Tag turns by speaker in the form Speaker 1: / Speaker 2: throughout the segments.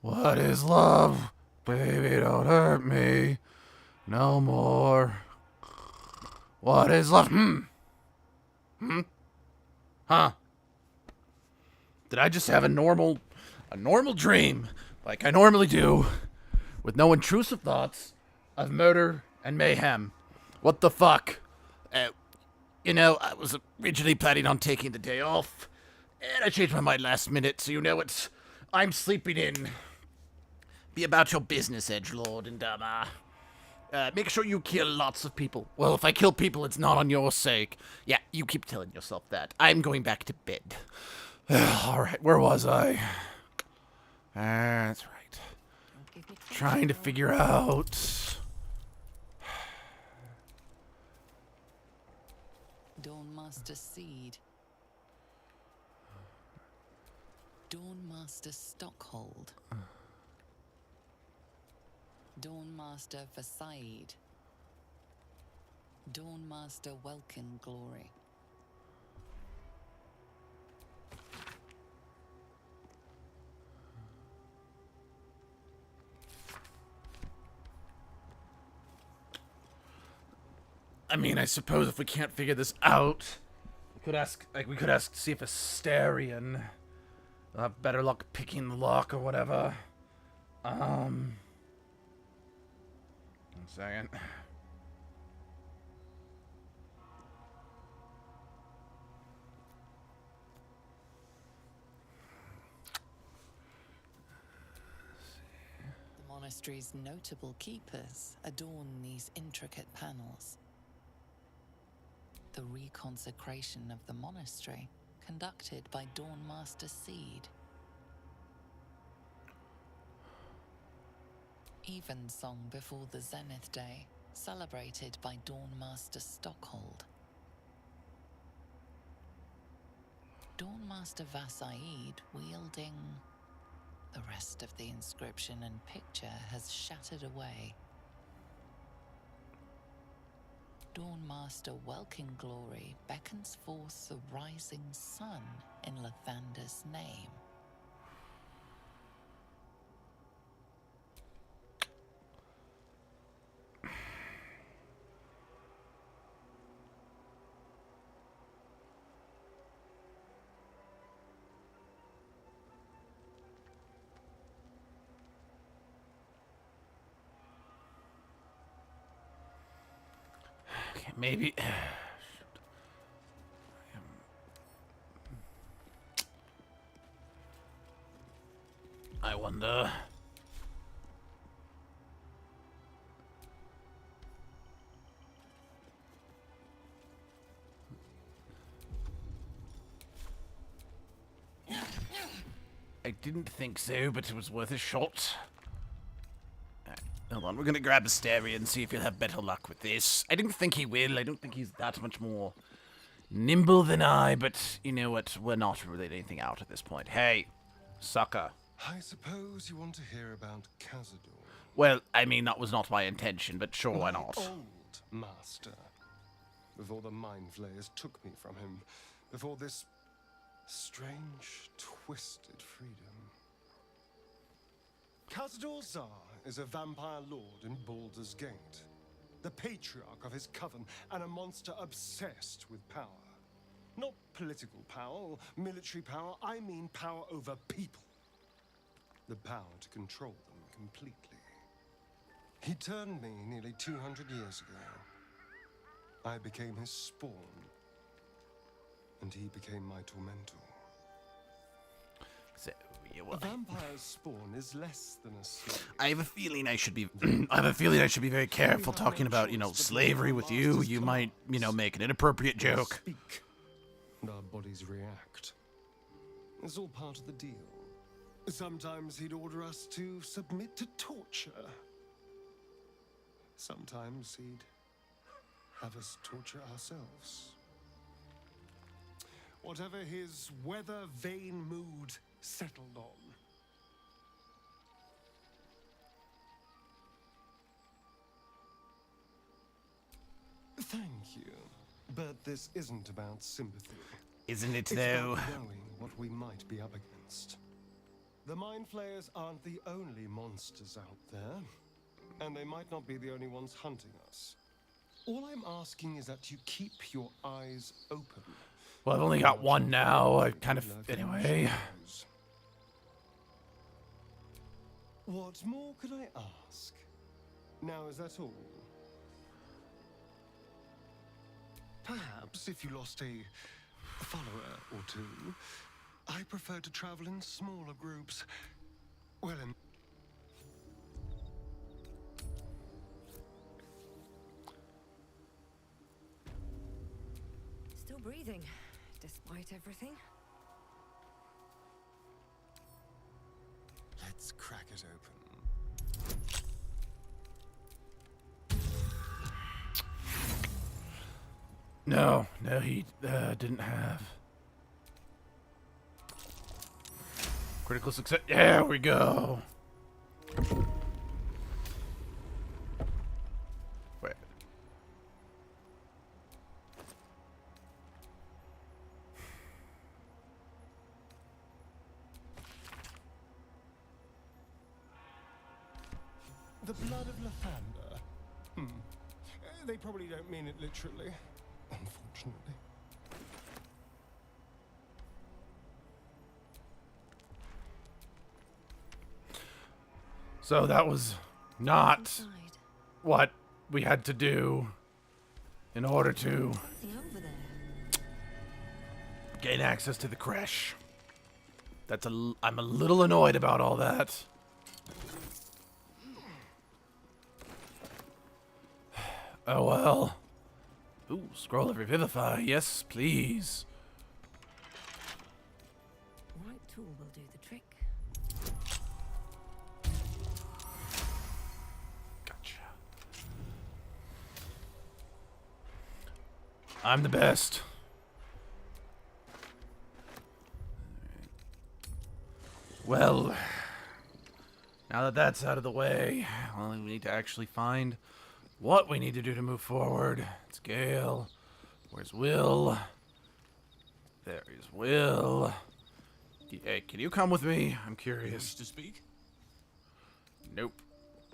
Speaker 1: What is love? Baby, don't hurt me no more. What is love? Huh? Did I just have a normal dream, like I normally do, with no intrusive thoughts of murder and mayhem? What the fuck? I was originally planning on taking the day off, and I changed my mind last minute, so I'm sleeping in. Be about your business, Edgelord, and make sure you kill lots of people. Well, if I kill people, it's not on your sake. Yeah, you keep telling yourself that. I'm going back to bed. Alright, where was I? That's right. Trying to figure out...
Speaker 2: Dawnmaster Seed. Dawnmaster Stockhold. Dawnmaster Versailles. Dawnmaster Welkin Glory.
Speaker 1: I mean, I suppose if we can't figure this out, we could ask to see if Asterion will have better luck picking the lock or whatever. One second.
Speaker 2: The monastery's notable keepers adorn these intricate panels. The reconsecration of the monastery, conducted by Dawnmaster Seed. Evensong before the Zenith Day, celebrated by Dawnmaster Stockhold. Dawnmaster Versailles wielding... The rest of the inscription and picture has shattered away. Dawnmaster Welkin Glory beckons forth the rising sun in Lathander's name.
Speaker 1: Okay, maybe... I wonder... I didn't think so, but it was worth a shot. Hold on, we're gonna grab Asterion and see if he'll have better luck with this. I don't think he will. I don't think he's that much more nimble than I, but you know what? We're not ruling anything out at this point. Hey, sucker.
Speaker 3: I suppose you want to hear about Cazador.
Speaker 1: Well, I mean, that was not my intention, but sure, why not?
Speaker 3: Old master. Before the mind flayers took me from him. Before this strange, twisted freedom. Cazador Zar is a vampire lord in Baldur's Gate. The patriarch of his coven and a monster obsessed with power. Not political power or military power, I mean power over people. The power to control them completely. He turned me nearly 200 years ago. I became his spawn, and he became my tormentor.
Speaker 1: So, yeah,
Speaker 3: A
Speaker 1: well,
Speaker 3: vampire's spawn is less than a slave.
Speaker 1: I have a feeling I should be. I have a feeling I should be very careful talking about, slavery with you. You might, make an inappropriate joke.
Speaker 3: Speak, and our bodies react. It's all part of the deal. Sometimes he'd order us to submit to torture. Sometimes he'd have us torture ourselves. Whatever his weather-vane mood settled on. Thank you, but this isn't about sympathy.
Speaker 1: Isn't it,
Speaker 3: It's
Speaker 1: though?
Speaker 3: about knowing what we might be up against. The Mind Flayers aren't the only monsters out there, and they might not be the only ones hunting us. All I'm asking is that you keep your eyes open.
Speaker 1: Well, I've only got one now. I kind of... Anyway.
Speaker 3: What more could I ask? Now, is that all? Perhaps if you lost a follower or two, I prefer to travel in smaller groups. Well,
Speaker 4: Still breathing, despite everything.
Speaker 3: let's crack it open.
Speaker 1: No, he didn't have. Critical success. There we go. Wait.
Speaker 3: The blood of Lathander. They probably don't mean it literally, unfortunately.
Speaker 1: So that was not
Speaker 4: Inside.
Speaker 1: what we had to do in order to
Speaker 4: Something over there.
Speaker 1: gain access to the creche. I'm a little annoyed about all that. Oh well. Ooh, scroll of revivify. Yes, please.
Speaker 4: Right tool will do the trick.
Speaker 1: Gotcha. I'm the best. Well, now that that's out of the way, well, we need to actually find what we need to do to move forward. It's Gale. Where's Will? There is Will. Hey, can you come with me? I'm curious.
Speaker 5: Wish to speak?
Speaker 1: Nope.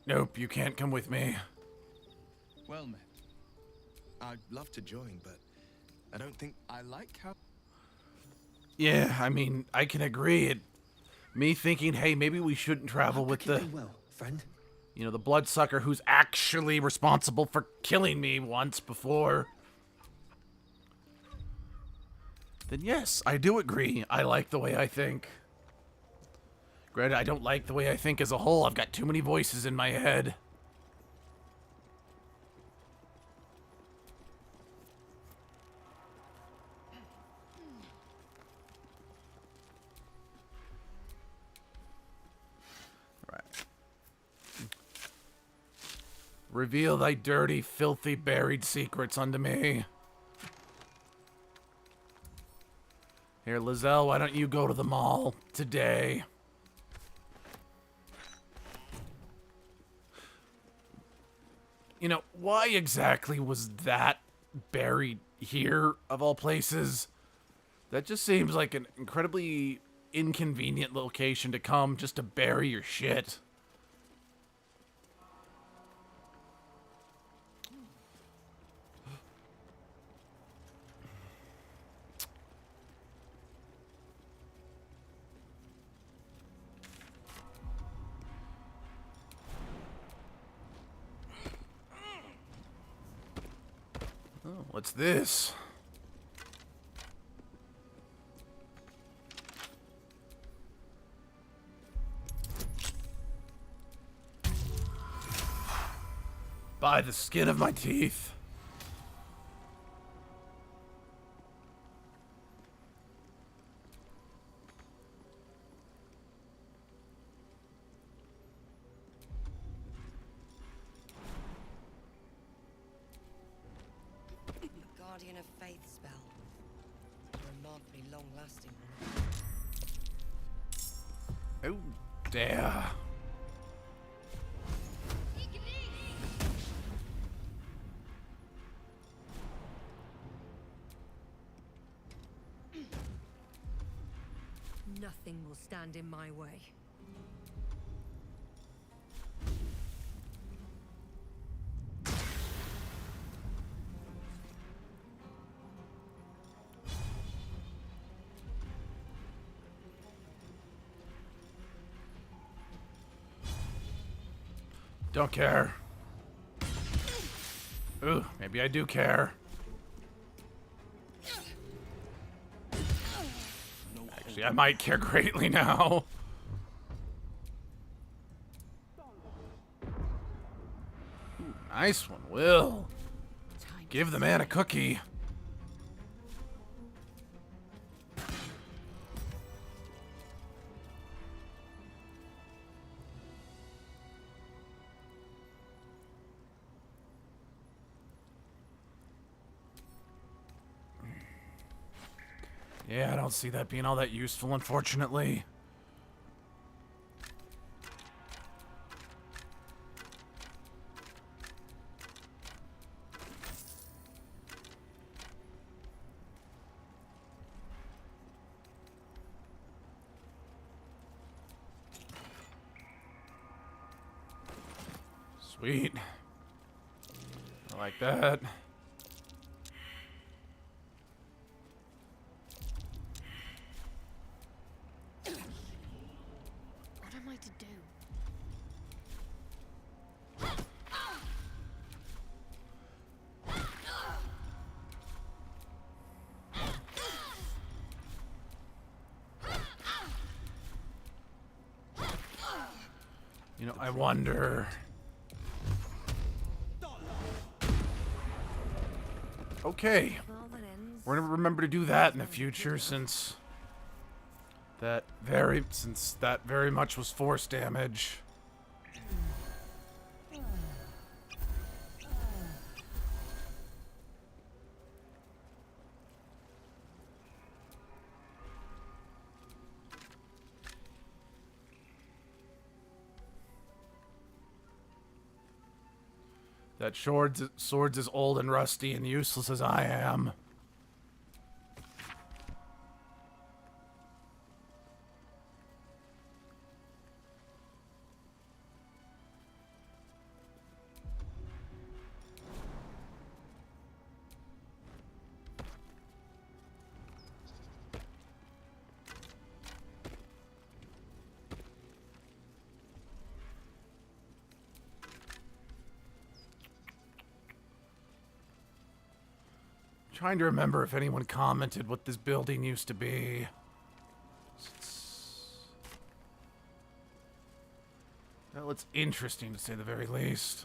Speaker 1: Nope, you can't come with me.
Speaker 5: Well met. I'd love to join, but I don't think I like how...
Speaker 1: Yeah, I mean, I can agree. Me thinking, hey, maybe we shouldn't travel with the...
Speaker 6: well, friend.
Speaker 1: You know, the bloodsucker who's actually responsible for killing me once before. Then yes, I do agree. I like the way I think. Granted, I don't like the way I think as a whole. I've got too many voices in my head. Reveal thy dirty, filthy, buried secrets unto me. Here, Lizelle, why don't you go to the mall today? You know, why exactly was that buried here, of all places? That just seems like an incredibly inconvenient location to come just to bury your shit. Oh, what's this? By the skin of my teeth.
Speaker 4: Guardian of Faith spell. Remarkably long-lasting one.
Speaker 1: Oh, dear.
Speaker 4: Nothing will stand in my way.
Speaker 1: Don't care. Ooh, maybe I do care. Actually, I might care greatly now. Ooh, nice one, Will. Give the man a cookie. Yeah, I don't see that being all that useful, unfortunately. Sweet. I like that.
Speaker 6: What am I to do?
Speaker 1: You know, I wonder. Okay.
Speaker 4: Well, that ends.
Speaker 1: We're gonna remember to do that in the future since that very much was force damage. That sword's as old and rusty and useless as I am. Trying to remember if anyone commented what this building used to be. Well, it's interesting to say the very least.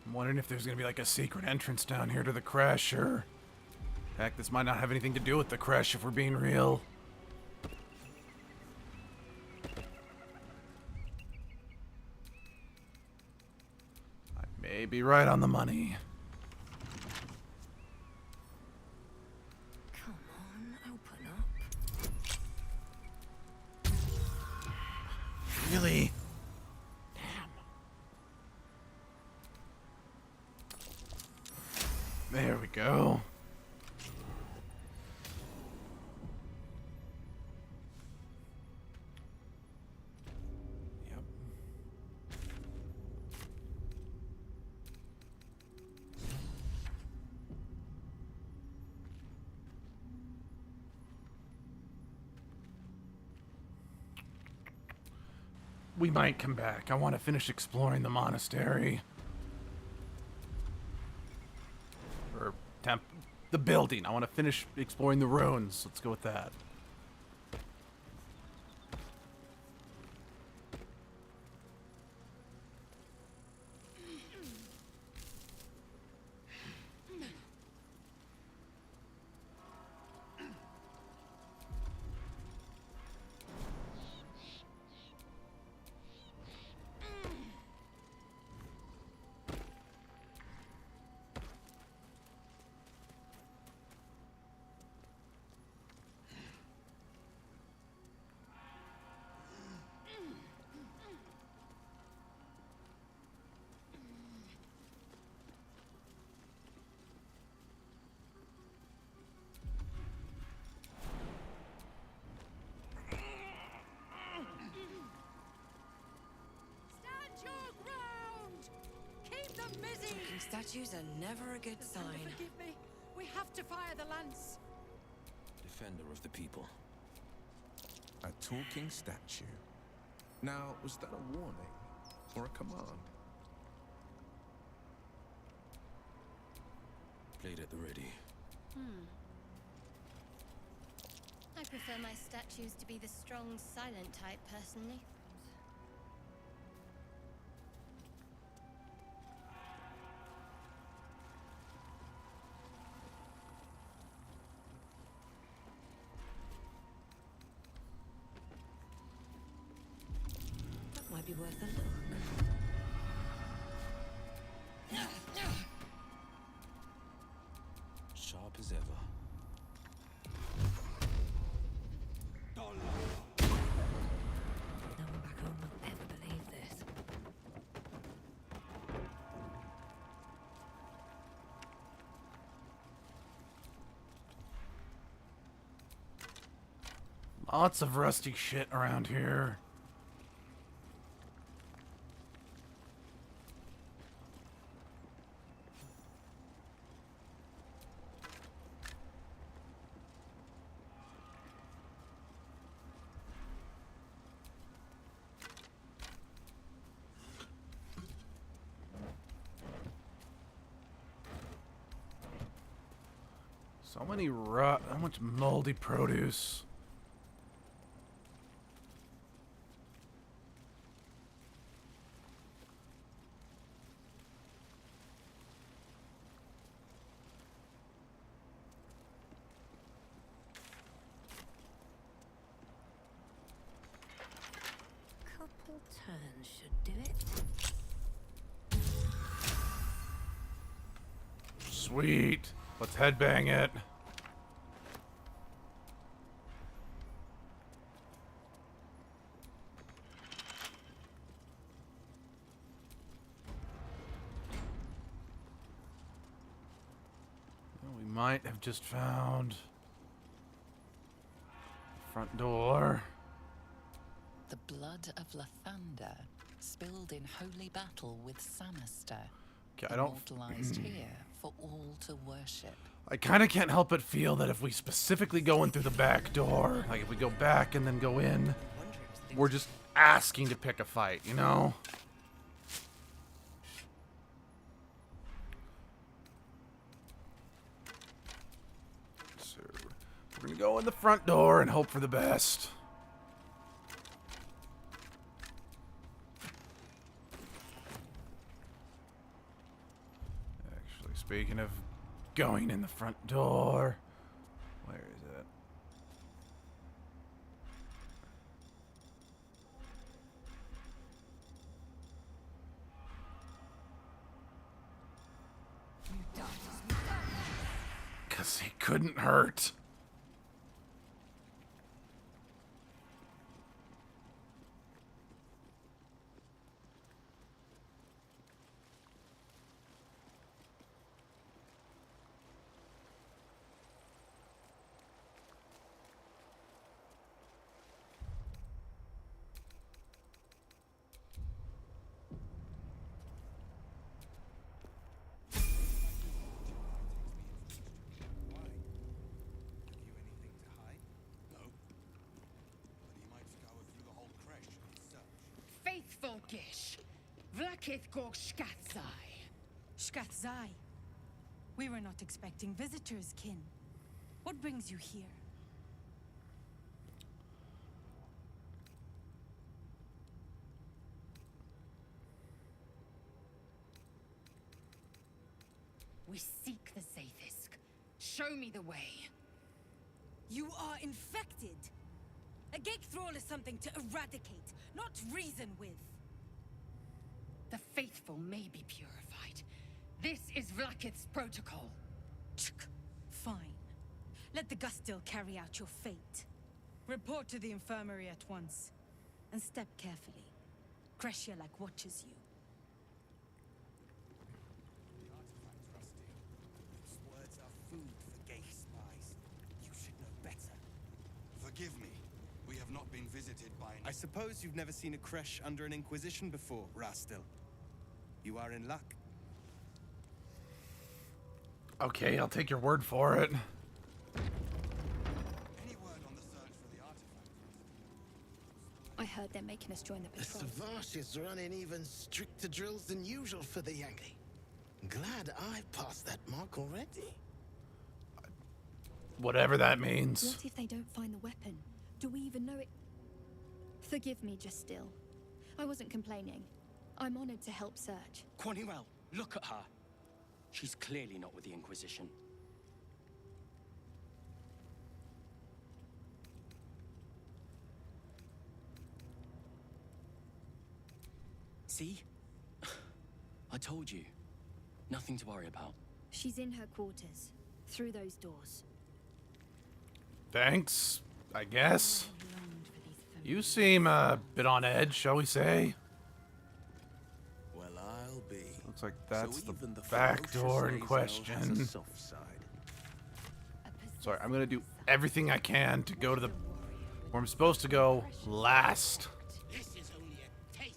Speaker 1: I'm wondering if there's gonna be like a secret entrance down here to the crash, or heck, this might not have anything to do with the crash if we're being real. I may be right on the money.
Speaker 4: Come on, open up.
Speaker 1: Really? There we go. Yep. We might come back. I want to finish exploring the monastery. The building. I want to finish exploring the ruins. Let's go with that.
Speaker 4: statues are never a good sign.
Speaker 6: Forgive me. We have to fire the lance.
Speaker 7: Defender of the people.
Speaker 5: A talking statue. Now, was that a warning or a command?
Speaker 7: Blade at the ready.
Speaker 8: I prefer my statues to be the strong, silent type, personally.
Speaker 4: That might be worth a look.
Speaker 7: Sharp as ever.
Speaker 4: No one back home will ever believe this.
Speaker 1: Lots of rusty shit around here. So many how much moldy produce.
Speaker 4: Couple turns should do it.
Speaker 1: Sweet. Let's headbang it. Well, we might have just found the front door.
Speaker 2: The blood of Lathander, spilled in holy battle with Samaster,
Speaker 1: Okay, I don't.
Speaker 2: immortalized here for all to worship.
Speaker 1: I kind of can't help but feel that if we specifically go in through the back door, like if we go back and then go in, we're just asking to pick a fight, you know? So, we're gonna go in the front door and hope for the best. Actually, speaking of going in the front door, where is it? Because he couldn't hurt.
Speaker 6: Faithful Gish. Vlakith Gorg Shkatzai. Shkatzai. We were not expecting visitors, kin. What brings you here? We seek the Zaithisk. Show me the way.
Speaker 4: You are infected! A gate thrall is something to eradicate, not reason with.
Speaker 6: The faithful may be purified. This is Vlakith's protocol.
Speaker 4: Fine. Let the Gustil carry out your fate. Report to the infirmary at once. And step carefully. Kreshia-like watches you.
Speaker 9: These words are food for gay spies. You should know better.
Speaker 10: Forgive me. We have not been visited by
Speaker 5: I suppose you've never seen a creche under an inquisition before, Rastil. You are in luck.
Speaker 1: Okay, I'll take your word for it.
Speaker 10: Any word on the search for the artifact?
Speaker 11: I heard they're making us join the
Speaker 12: The
Speaker 11: patrol.
Speaker 12: Savage is running even stricter drills than usual for the Yankee. Glad I've passed that mark already.
Speaker 1: Whatever that means.
Speaker 11: What if they don't find the weapon? Do we even know it? Forgive me, just still. I wasn't complaining. I'm honored to help search.
Speaker 9: Quannuel, look at her. She's clearly not with the Inquisition. See? I told you. Nothing to worry about.
Speaker 11: She's in her quarters. Through those doors.
Speaker 1: Thanks, I guess. You seem a bit on edge, shall we say?
Speaker 12: Well, I'll be.
Speaker 1: Looks like that's
Speaker 12: So
Speaker 1: the
Speaker 12: even the
Speaker 1: back
Speaker 12: ferocious
Speaker 1: door in
Speaker 12: Lae'zel has a
Speaker 1: question.
Speaker 12: soft side.
Speaker 1: Sorry, I'm gonna do everything I can to go to the where I'm supposed to go last.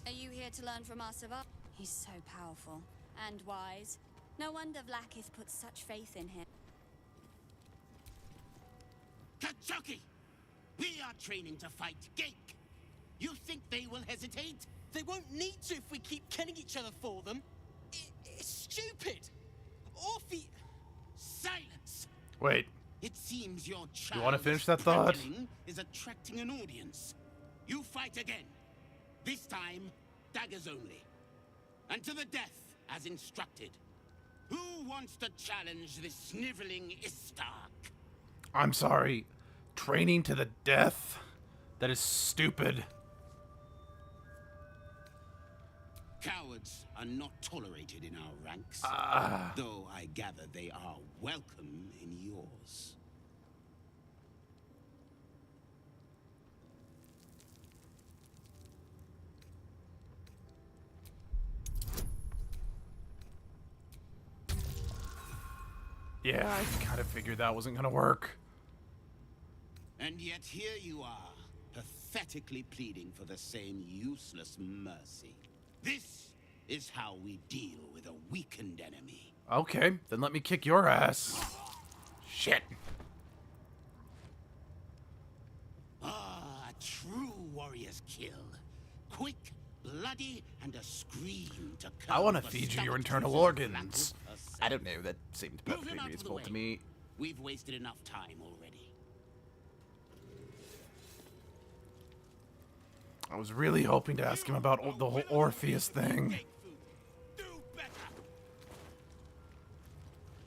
Speaker 8: Are you here to learn from our Savage? He's so powerful and wise. No wonder Vlaakith put such faith in him.
Speaker 13: Kachoki! We are training to fight Gake. You think they will hesitate?
Speaker 9: They won't need to if we keep killing each other for them. It's stupid. Orphe...
Speaker 13: Silence!
Speaker 1: Wait,
Speaker 13: It seems your
Speaker 1: you want to finish that
Speaker 13: childish
Speaker 1: thought?
Speaker 13: prattling is attracting an audience. You fight again. This time, daggers only. And to the death, as instructed. Who wants to challenge this sniveling Istark?
Speaker 1: I'm sorry. Training to the death? That is stupid.
Speaker 13: Cowards are not tolerated in our ranks. Though I gather they are welcome in yours.
Speaker 1: Yeah, I kind of figured that wasn't gonna work.
Speaker 13: And yet here you are, pathetically pleading for the same useless mercy. This is how we deal with a weakened enemy.
Speaker 1: Okay, then let me kick your ass. Shit.
Speaker 13: Ah, a true warrior's kill. Quick, bloody, and a scream to
Speaker 1: I want to
Speaker 13: curb the
Speaker 1: feed you your
Speaker 13: stomach
Speaker 1: internal
Speaker 13: of
Speaker 1: organs.
Speaker 13: Vlaakith herself.
Speaker 1: I don't know, that seemed
Speaker 13: Move
Speaker 1: perfectly
Speaker 13: him out of the
Speaker 1: reasonable
Speaker 13: way.
Speaker 1: to me.
Speaker 13: We've wasted enough time already.
Speaker 1: I was really hoping to ask him about the whole Orpheus thing.
Speaker 13: Do better.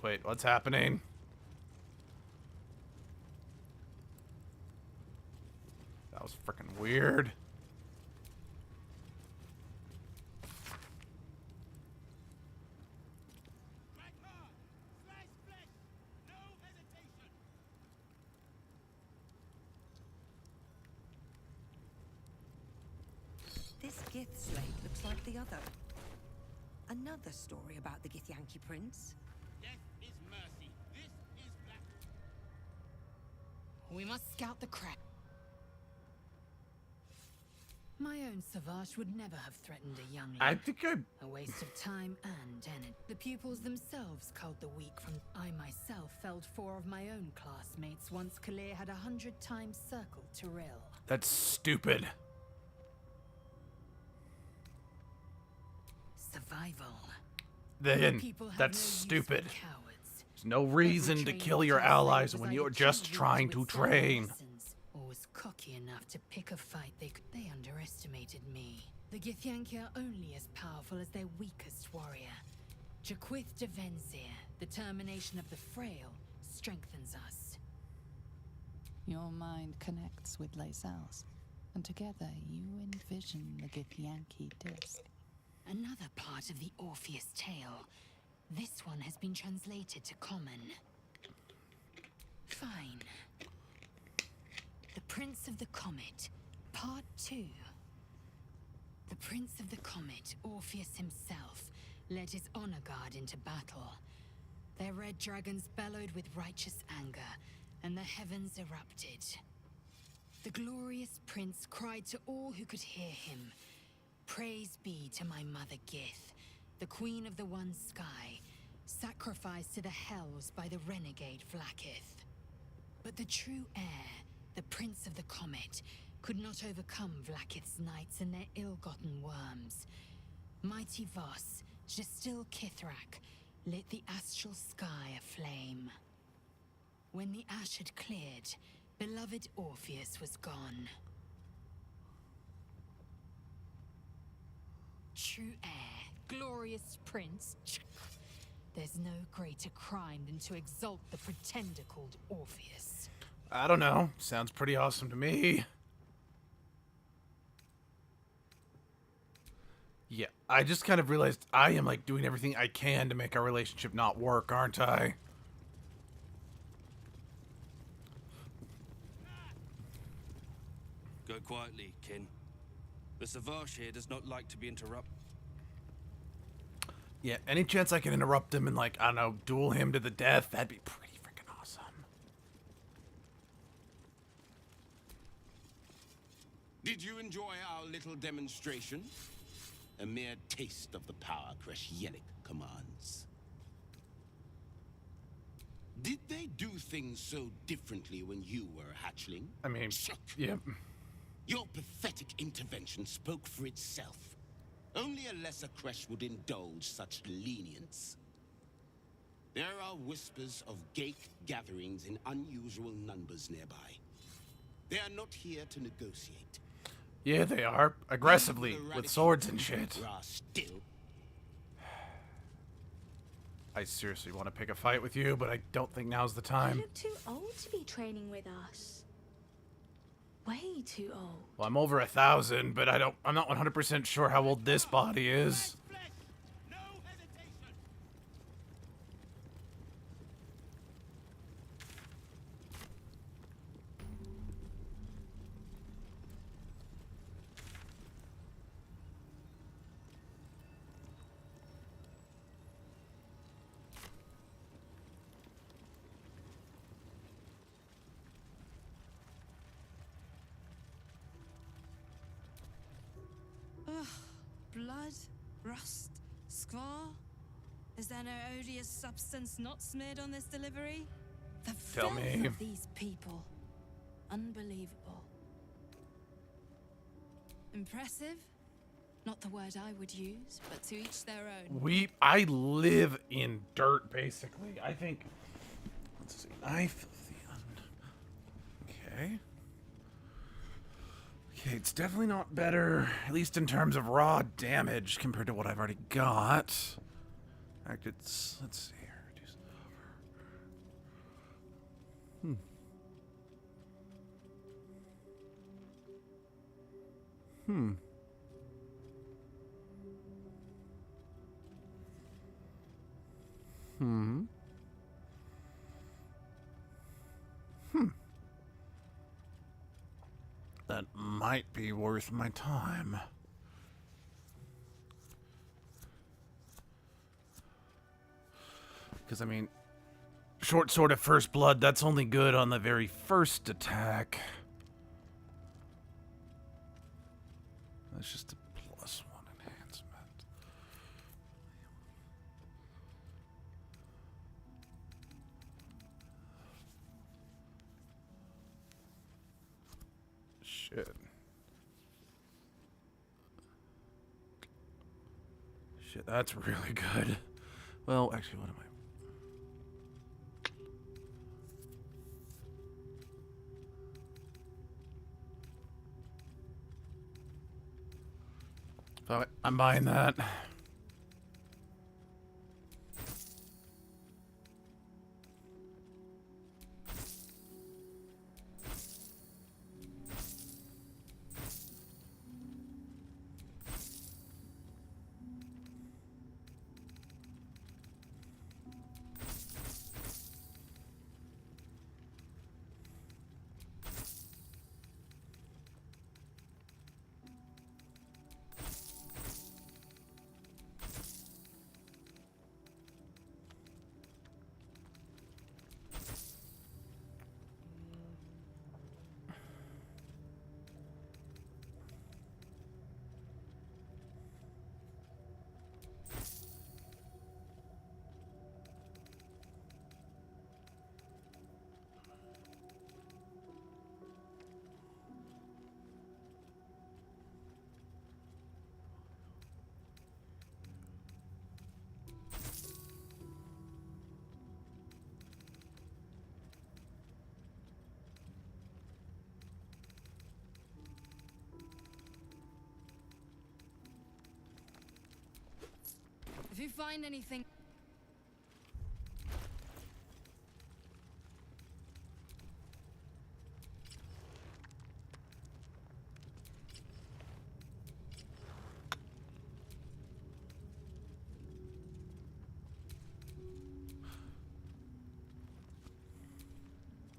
Speaker 1: Wait, what's happening? That was freaking weird.
Speaker 13: Strike hard. Slice flesh. No hesitation.
Speaker 6: This Gith slate looks like the other. Another story about the Githyanki prince.
Speaker 13: Death is mercy. This is black.
Speaker 4: We must scout the crack. My own Savage would never have threatened a young
Speaker 1: I
Speaker 4: lad.
Speaker 1: think I...
Speaker 4: A waste of time and energy. The pupils themselves culled the weak from... I myself felled 4 of my own classmates once Kalir had 100 times circled Tyrell.
Speaker 1: That's stupid.
Speaker 4: Survival.
Speaker 1: Then,
Speaker 4: People have
Speaker 1: that's
Speaker 4: no use for
Speaker 1: stupid.
Speaker 4: cowards.
Speaker 1: There's no reason to
Speaker 4: Every
Speaker 1: kill
Speaker 4: trained
Speaker 1: your
Speaker 4: class
Speaker 1: allies
Speaker 4: was
Speaker 1: when
Speaker 4: either
Speaker 1: you're just
Speaker 4: challenged
Speaker 1: trying to
Speaker 4: with sound
Speaker 1: train.
Speaker 4: lessons, or was cocky enough to pick a fight they underestimated me. The Githyanki are only as powerful as their weakest warrior. Jaquith de Venzir, the termination of the frail, strengthens us.
Speaker 2: Your mind connects with Lae'zel's, and together you envision the Githyanki disc.
Speaker 4: Another part of the Orpheus tale. This one has been translated to common. Fine. The Prince of the Comet, Part 2. The Prince of the Comet, Orpheus himself, led his honor guard into battle. Their red dragons bellowed with righteous anger, and the heavens erupted. The glorious prince cried to all who could hear him, "Praise be to my mother Gith, the queen of the one sky. sacrificed to the hells by the renegade Vlakith. But the true heir, the Prince of the Comet, could not overcome Vlakith's knights and their ill-gotten worms. Mighty Voss, Gestil Kithrak, lit the astral sky aflame. When the ash had cleared, beloved Orpheus was gone. True heir, glorious prince. There's no greater crime than to exalt the pretender called Orpheus.
Speaker 1: I don't know. Sounds pretty awesome to me. Yeah, I just kind of realized I am, like, doing everything I can to make our relationship not work, aren't I?
Speaker 14: Go quietly, kin. The Savage here does not like to be interrupted.
Speaker 1: Yeah, any chance I can interrupt him and, like, I don't know, duel him to the death, that'd be pretty freaking awesome.
Speaker 13: Did you enjoy our little demonstration? A mere taste of the power Kreshyenik commands. Did they do things so differently when you were a hatchling?
Speaker 1: I mean,
Speaker 13: Chuck.
Speaker 1: yeah.
Speaker 13: Your pathetic intervention spoke for itself. Only a lesser Kresh would indulge such lenience. There are whispers of Gith gatherings in unusual numbers nearby. They are not here to negotiate.
Speaker 1: Yeah, they are. Aggressively, with swords and shit. I seriously want to pick a fight with you, but I don't think now's the
Speaker 15: You
Speaker 1: time.
Speaker 15: look too old to be training with us. Way too old.
Speaker 1: Well, I'm over 1,000, but I'm not 100% sure how old this body is.
Speaker 6: Ugh, blood, rust, scar. Is there no odious substance not smeared on this delivery? The
Speaker 1: Tell
Speaker 6: filth
Speaker 1: me.
Speaker 6: of these people. Unbelievable. Impressive? Not the word I would use, but to each their own.
Speaker 1: I live in dirt, basically. I think. Let's see. Knife of the Okay. Okay, it's definitely not better, at least in terms of raw damage compared to what I've already got. In fact, it's. Let's see here. Reduce over. That might be worth my time. Because, I mean, short sword of first blood, that's only good on the very first attack. That's just a +1 enhancement. Shit. Shit, that's really good. Well, actually, what am I? Fuck it, I'm buying that.
Speaker 6: If you find anything...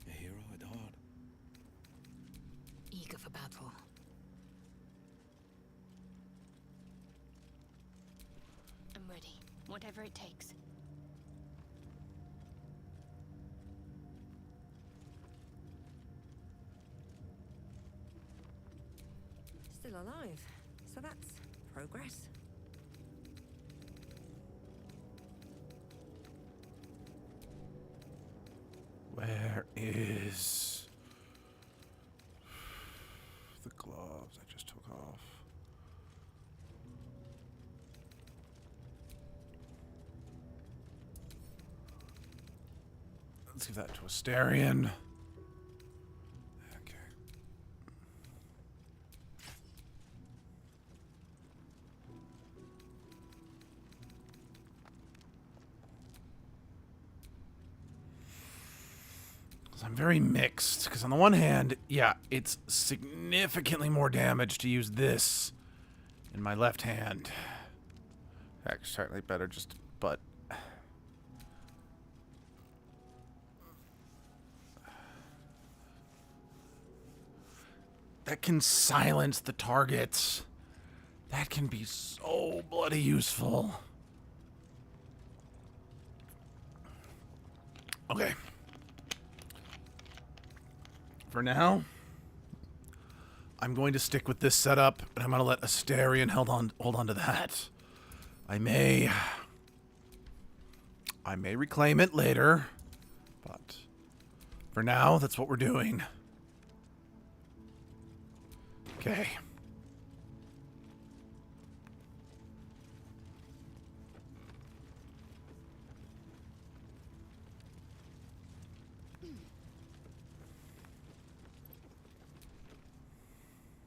Speaker 7: A hero at heart.
Speaker 4: Eager for battle.
Speaker 16: I'm ready. Whatever it takes.
Speaker 17: Still alive. So that's progress.
Speaker 1: Where is the gloves I just took off? Let's give that to Asterion. Okay. 'Cause I'm very mixed. Because on the one hand, yeah, it's significantly more damage to use this in my left hand. Actually, certainly better just, but... that can silence the targets. That can be so bloody useful. Okay. For now, I'm going to stick with this setup, and I'm going to let Asterion hold on to that. I may reclaim it later, but for now, that's what we're doing. Okay.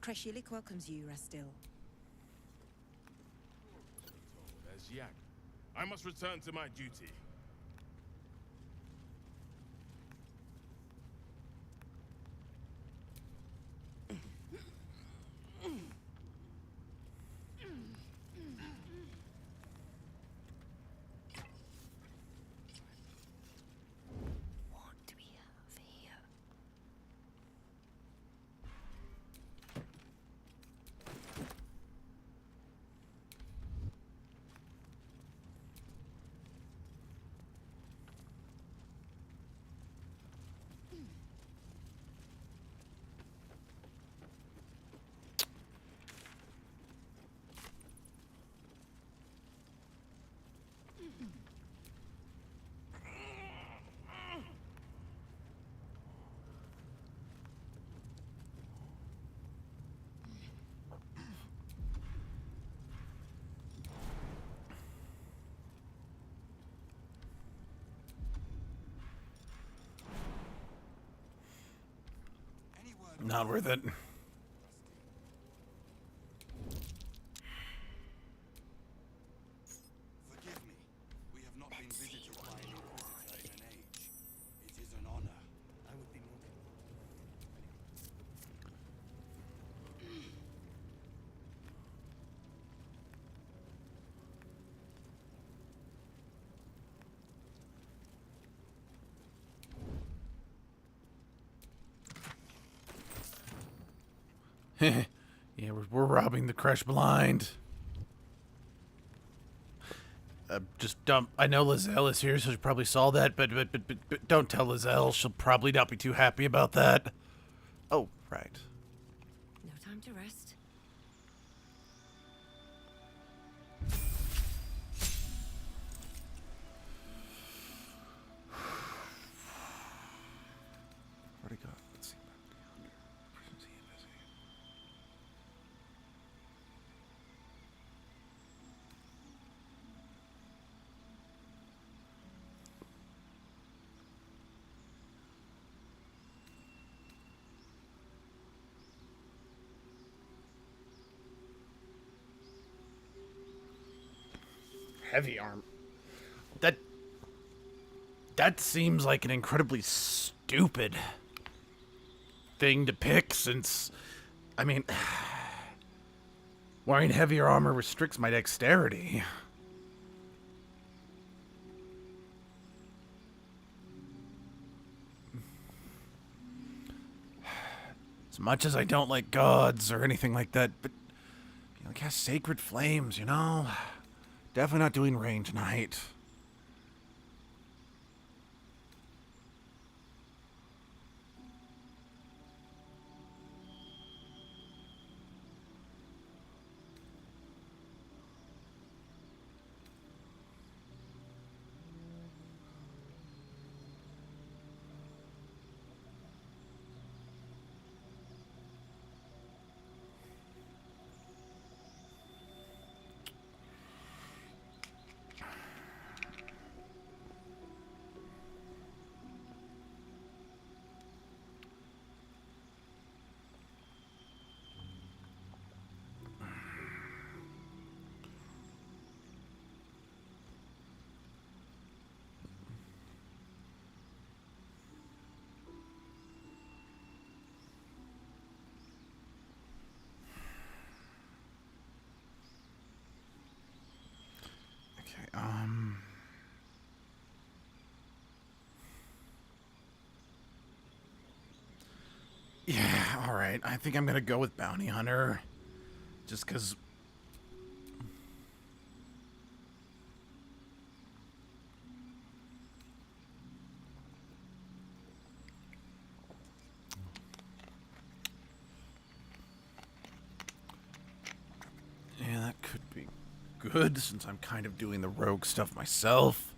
Speaker 17: Kreshilik welcomes you, Rastil.
Speaker 18: As Yak, I must return to my duty.
Speaker 16: What do we have here?
Speaker 1: Not worth it.
Speaker 10: Forgive me. We have not been visited by an inquisitor in an age. It is an honor. I would be more.
Speaker 1: Yeah, we're robbing the Kresh blind. Just dump. I know Lizelle is here, so she probably saw that, but don't tell Lizelle. She'll probably not be too happy about that. Oh, right.
Speaker 17: No time to rest.
Speaker 1: Already got. Let's see. Heavy armor. That seems like an incredibly stupid thing to pick, since, I mean, wearing heavier armor restricts my dexterity. As much as I don't like gods or anything like that, but cast sacred flames, you know? Definitely not doing rain tonight. Yeah, alright. I think I'm gonna go with Bounty Hunter. Just because... yeah, that could be good, since I'm kind of doing the rogue stuff myself.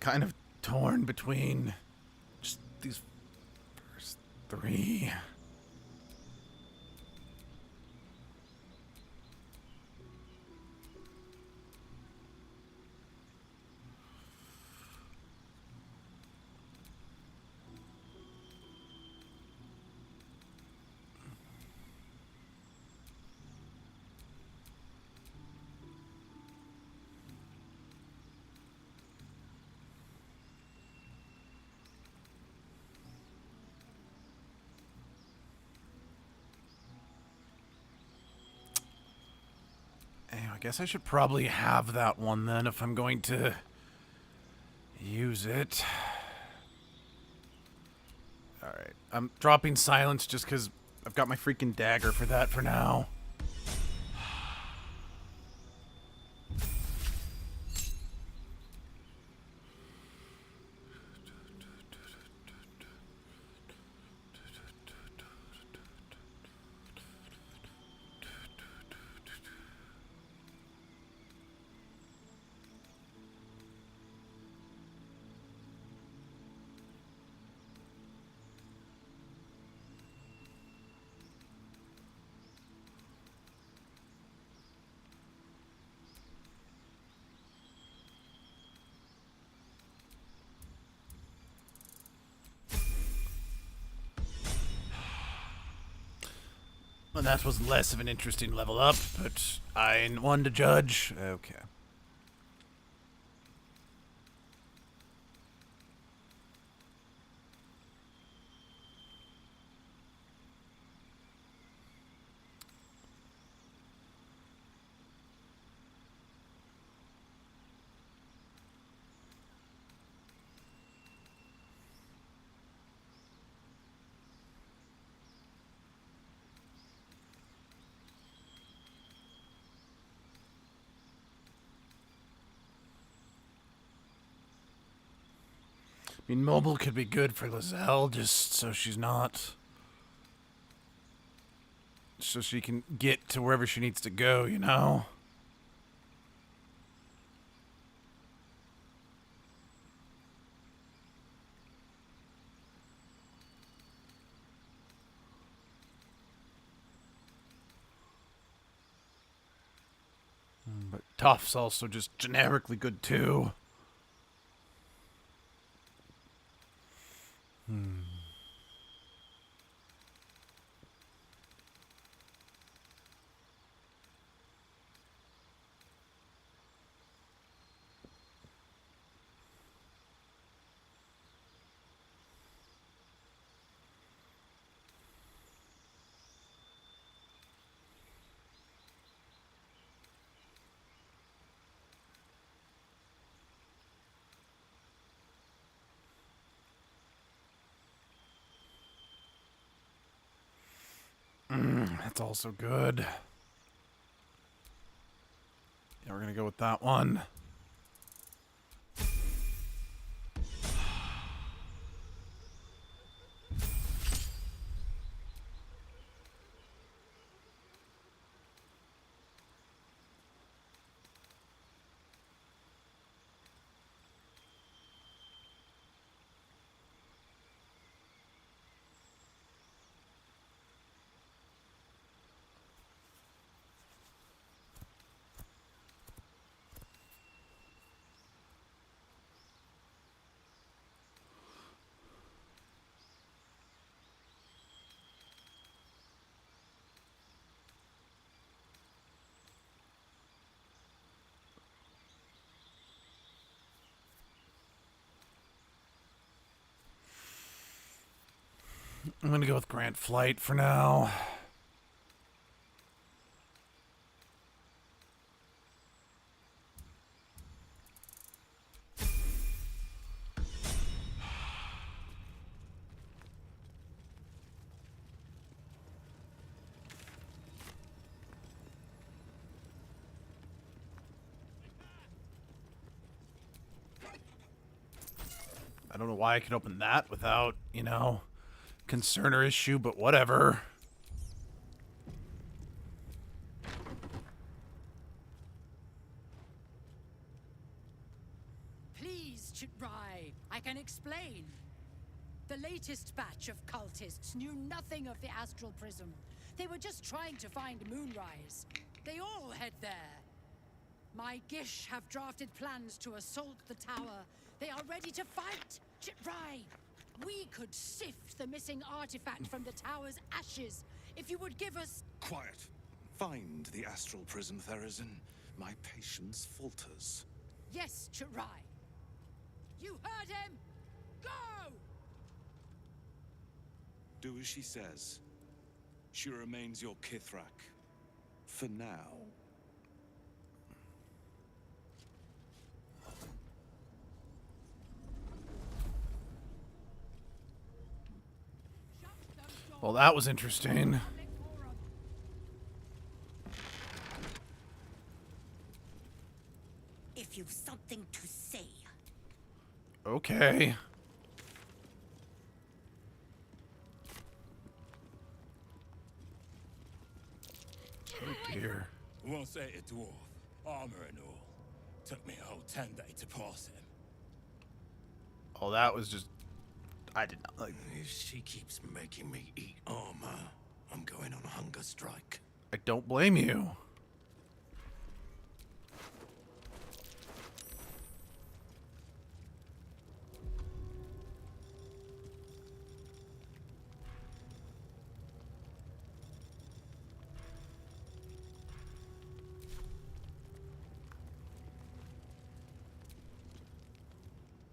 Speaker 1: Kind of torn between just these first three. I guess I should probably have that one then if I'm going to use it. Alright, I'm dropping silence just because I've got my freaking dagger for that for now. Well, that was less of an interesting level up, but I ain't one to judge. Okay. I mean, mobile could be good for Lizelle, just so she's not... so she can get to wherever she needs to go, you know? Tough's also just generically good too. That's also good. Yeah, we're gonna go with that one. I'm gonna go with Grant Flight for now. I don't know why I could open that without, you know, concern or issue, but whatever.
Speaker 6: Please, Chitrai, I can explain. The latest batch of cultists knew nothing of the astral prism. They were just trying to find Moonrise. They all head there. My Gish have drafted plans to assault the tower. They are ready to fight. Chitrai, we could sift the missing artifact from the tower's ashes if you would give us...
Speaker 7: Quiet. Find the astral prism, Therazin. My patience falters.
Speaker 6: Yes, Chitrai. You heard him! Go!
Speaker 7: Do as she says. She remains your Kithrak. For now.
Speaker 1: Well, that was interesting.
Speaker 4: If you've something to say.
Speaker 1: Okay. Oh dear.
Speaker 18: Once ate a dwarf, armor and all. Took me a whole 10 days to pass him.
Speaker 1: Oh, that was just... I did not like...
Speaker 12: If she keeps making me eat armor, I'm going on a hunger strike.
Speaker 1: I don't blame you.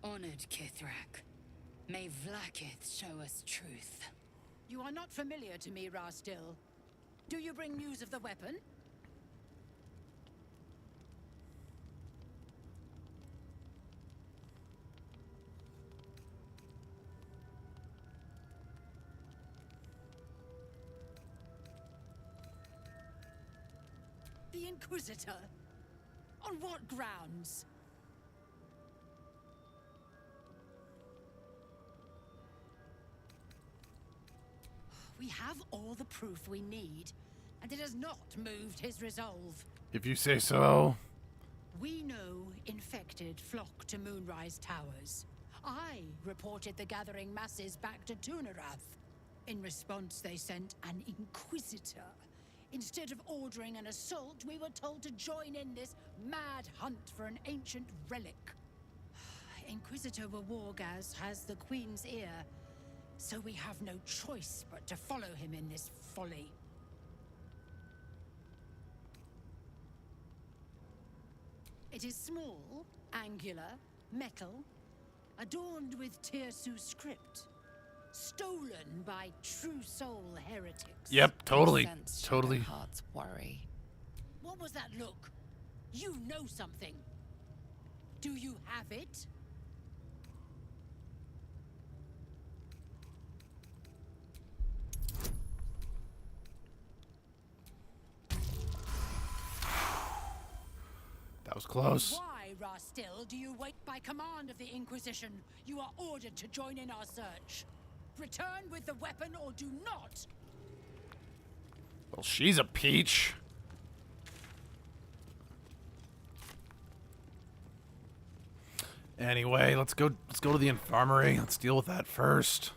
Speaker 4: Honored Kithrak, may Vlaakith show us truth.
Speaker 6: You are not familiar to me, Rastil. Do you bring news of the weapon? The Inquisitor? On what grounds? We have all the proof we need, and it has not moved his resolve.
Speaker 1: If you say so.
Speaker 6: We know infected flock to Moonrise Towers. I reported the gathering masses back to Tunarath. In response, they sent an Inquisitor. Instead of ordering an assault, we were told to join in this mad hunt for an ancient relic. Inquisitor Wargaz has the Queen's ear, so we have no choice but to follow him in this folly. It is small, angular, metal, adorned with Tirsu script, stolen by true soul heretics.
Speaker 1: Yep, totally,
Speaker 2: Sense
Speaker 1: totally.
Speaker 2: Shadowheart's worry.
Speaker 6: What was that look? You know something. Do you have it?
Speaker 1: That was close.
Speaker 6: Why, Rastil, do you wait by command of the Inquisition? You are ordered to join in our search. Return with the weapon or do not.
Speaker 1: Well, she's a peach. Anyway, let's go to the infirmary. Let's deal with that first.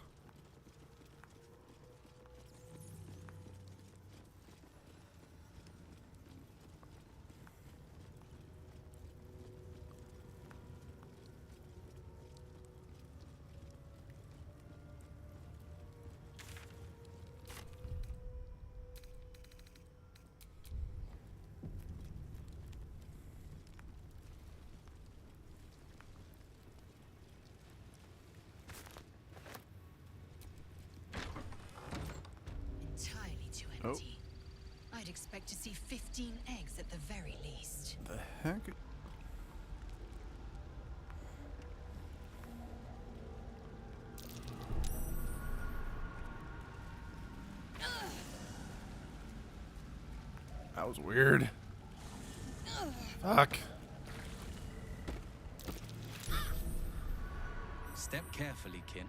Speaker 4: Entirely too empty. I'd expect to see 15 eggs at the very least.
Speaker 1: The heck? That was weird. Fuck.
Speaker 14: Step carefully, kin.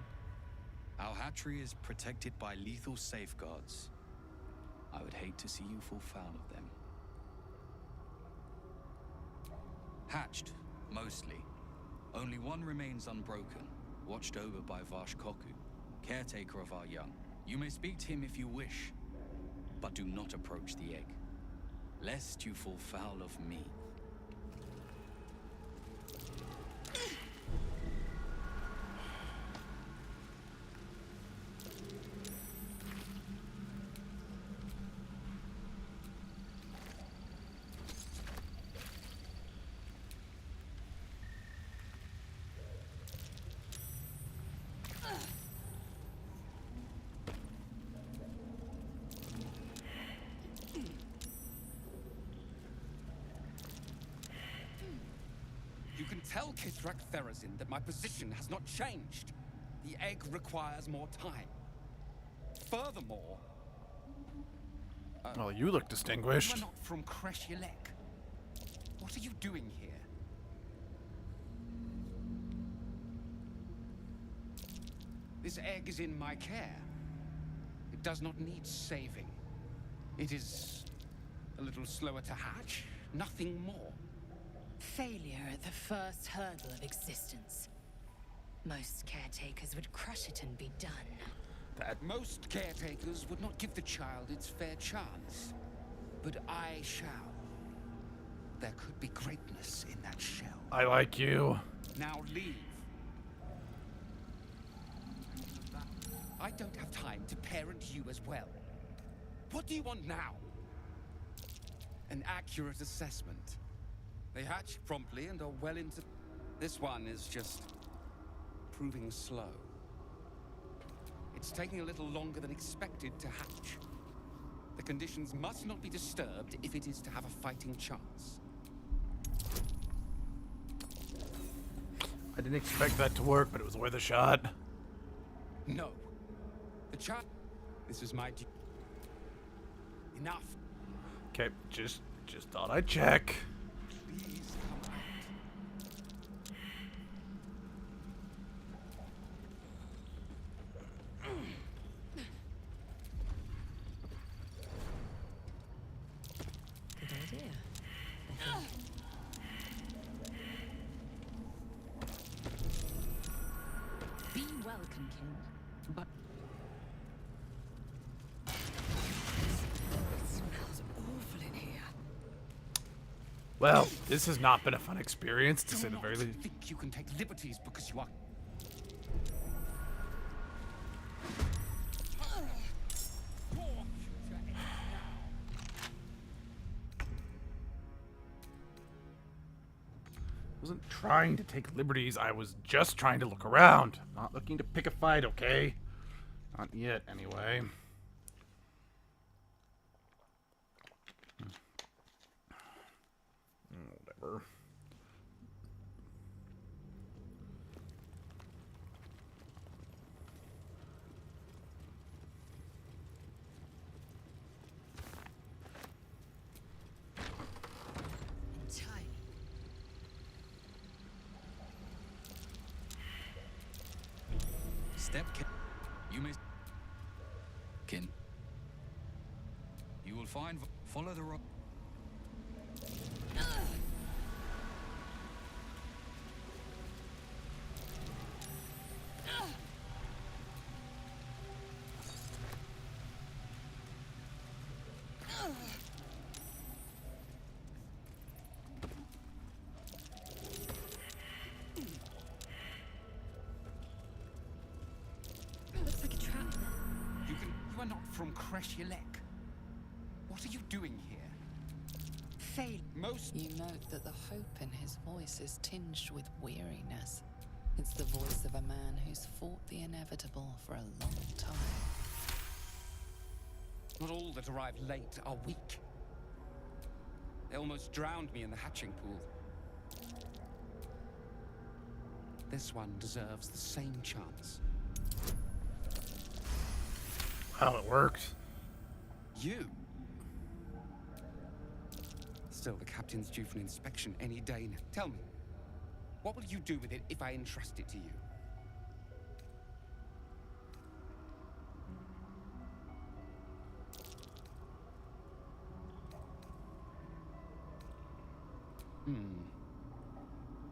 Speaker 14: Our hatchery is protected by lethal safeguards. I would hate to see you fall foul of them. Hatched, mostly. Only one remains unbroken, watched over by Vashkoku, caretaker of our young. You may speak to him if you wish, but do not approach the egg, lest you fall foul of me.
Speaker 19: You can tell Kithrak Therazin that my position has not changed. The egg requires more time. Furthermore...
Speaker 1: Well, you look distinguished.
Speaker 19: You are not from Kreshilek. What are you doing here? This egg is in my care. It does not need saving. It is a little slower to hatch, nothing more.
Speaker 4: Failure at the first hurdle of existence. Most caretakers would crush it and be done.
Speaker 19: That most caretakers would not give the child its fair chance. But I shall. There could be greatness in that shell.
Speaker 1: I like you.
Speaker 19: Now leave. I don't have time to parent you as well. What do you want now? An accurate assessment. They hatch promptly and are well into... This one is just... proving slow. It's taking a little longer than expected to hatch. The conditions must not be disturbed if it is to have a fighting chance.
Speaker 1: I didn't expect that to work, but it was worth a shot.
Speaker 19: No. The child... This is my... Enough.
Speaker 1: Okay, just thought I'd check.
Speaker 19: Please come out.
Speaker 17: Good idea.
Speaker 4: Be welcome, kin. But...
Speaker 17: It smells
Speaker 1: Well, this has not been a fun experience, to say the very least.
Speaker 19: Think you can take liberties because you are.
Speaker 1: I wasn't trying to take liberties, I was just trying to look around. Not looking to pick a fight, okay? Not yet, anyway. Whatever.
Speaker 14: Step kin. You may. Kin. You will find. Follow the road.
Speaker 11: Looks like a trap.
Speaker 19: You are not from Kreshilek. What are you doing here? Fail. Most.
Speaker 2: You note that the hope in his voice is tinged with weariness. It's the voice of a man who's fought the inevitable for a long time.
Speaker 19: Not all that arrive late are weak. They almost drowned me in the hatching pool. This one deserves the same chance.
Speaker 1: Well, it worked.
Speaker 19: You? Still, the captain's due for an inspection any day now. Tell me, what will you do with it if I entrust it to you?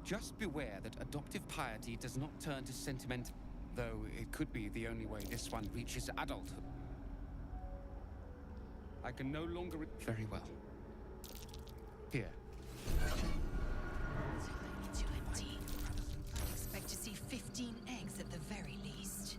Speaker 19: Just beware that adoptive piety does not turn to sentiment, though it could be the only way this one reaches adulthood. I can no longer... Very well. Here.
Speaker 4: Tiny to empty. I expect to see 15 eggs at the very least.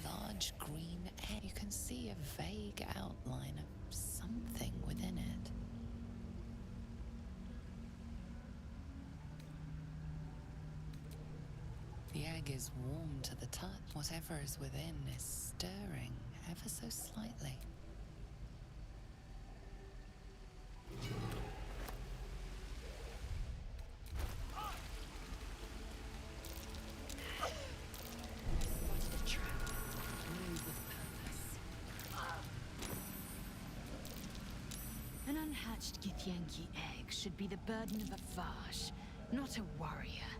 Speaker 2: Large green egg. You can see a vague outline of something within it. The egg is warm to the touch. Whatever is within is stirring ever so slightly.
Speaker 4: An unhatched Githyanki egg should be the burden of a Vash, not a warrior.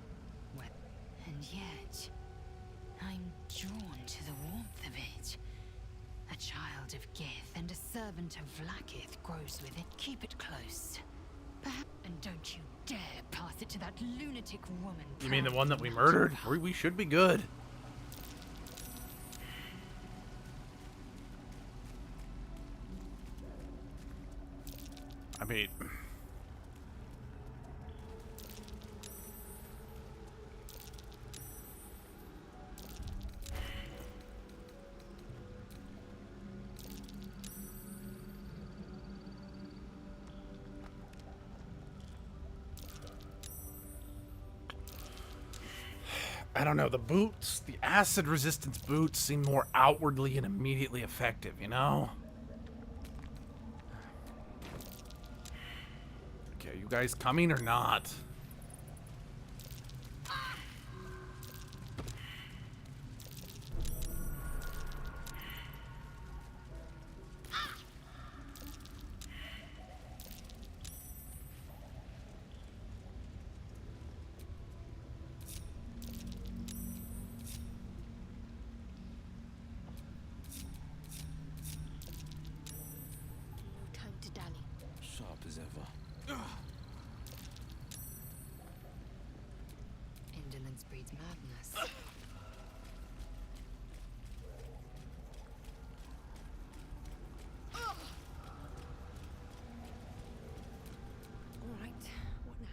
Speaker 4: Well, and yet, I'm drawn to the warmth of it. A child of Gith and a servant of Vlaakith grows with it. Keep it close. Perhaps, and don't you dare pass it to that lunatic woman.
Speaker 1: You mean the one that we murdered? We should be good. I mean... I don't know, the boots, the acid resistance boots seem more outwardly and immediately effective, you know? Okay, are you guys coming or not?
Speaker 2: breeds madness.
Speaker 17: All right, what now?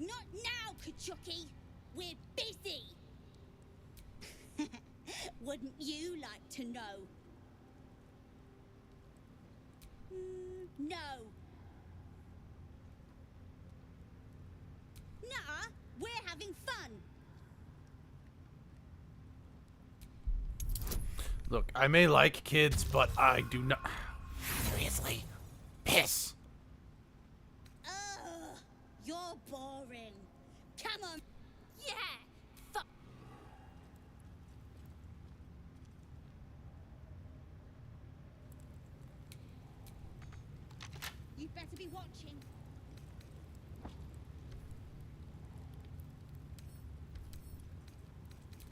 Speaker 8: Not now, Kachuki! We're busy! Wouldn't you like to know? No. Nuh-uh, we're having fun!
Speaker 1: Look, I may like kids, but I do not. Seriously? Piss.
Speaker 8: Ugh, you're boring. Come on. Yeah! You'd better be watching.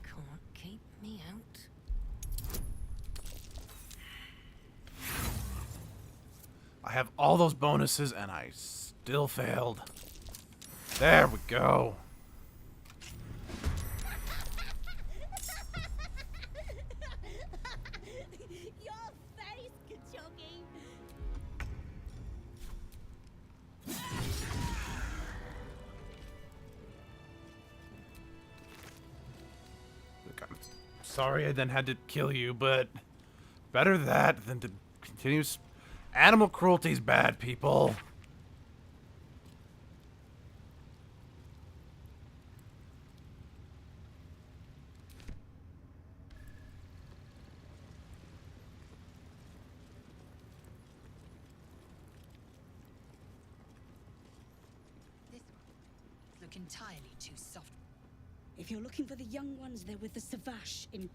Speaker 16: Can't keep me out.
Speaker 1: I have all those bonuses and I still failed. There we go.
Speaker 8: Your face, Kachuki.
Speaker 1: Look, I'm sorry I then had to kill you, but better that than to continue. Animal cruelty's bad, people.
Speaker 2: This look entirely too soft.
Speaker 6: If you're looking for the young ones, they're with the Savash in...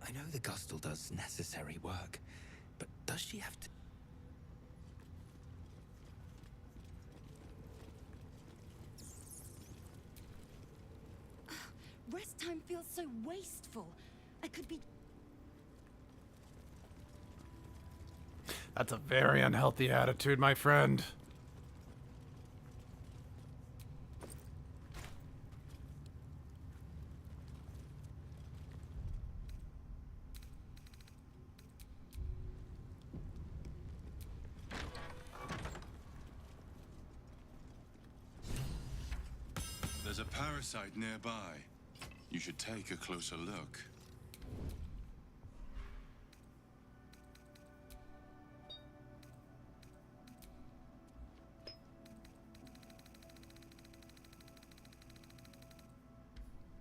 Speaker 5: I know the Gustle does necessary work, but does she have to?
Speaker 6: Rest time feels so wasteful. I could be...
Speaker 1: That's a very unhealthy attitude, my friend.
Speaker 10: There's a parasite nearby. You should take a closer look.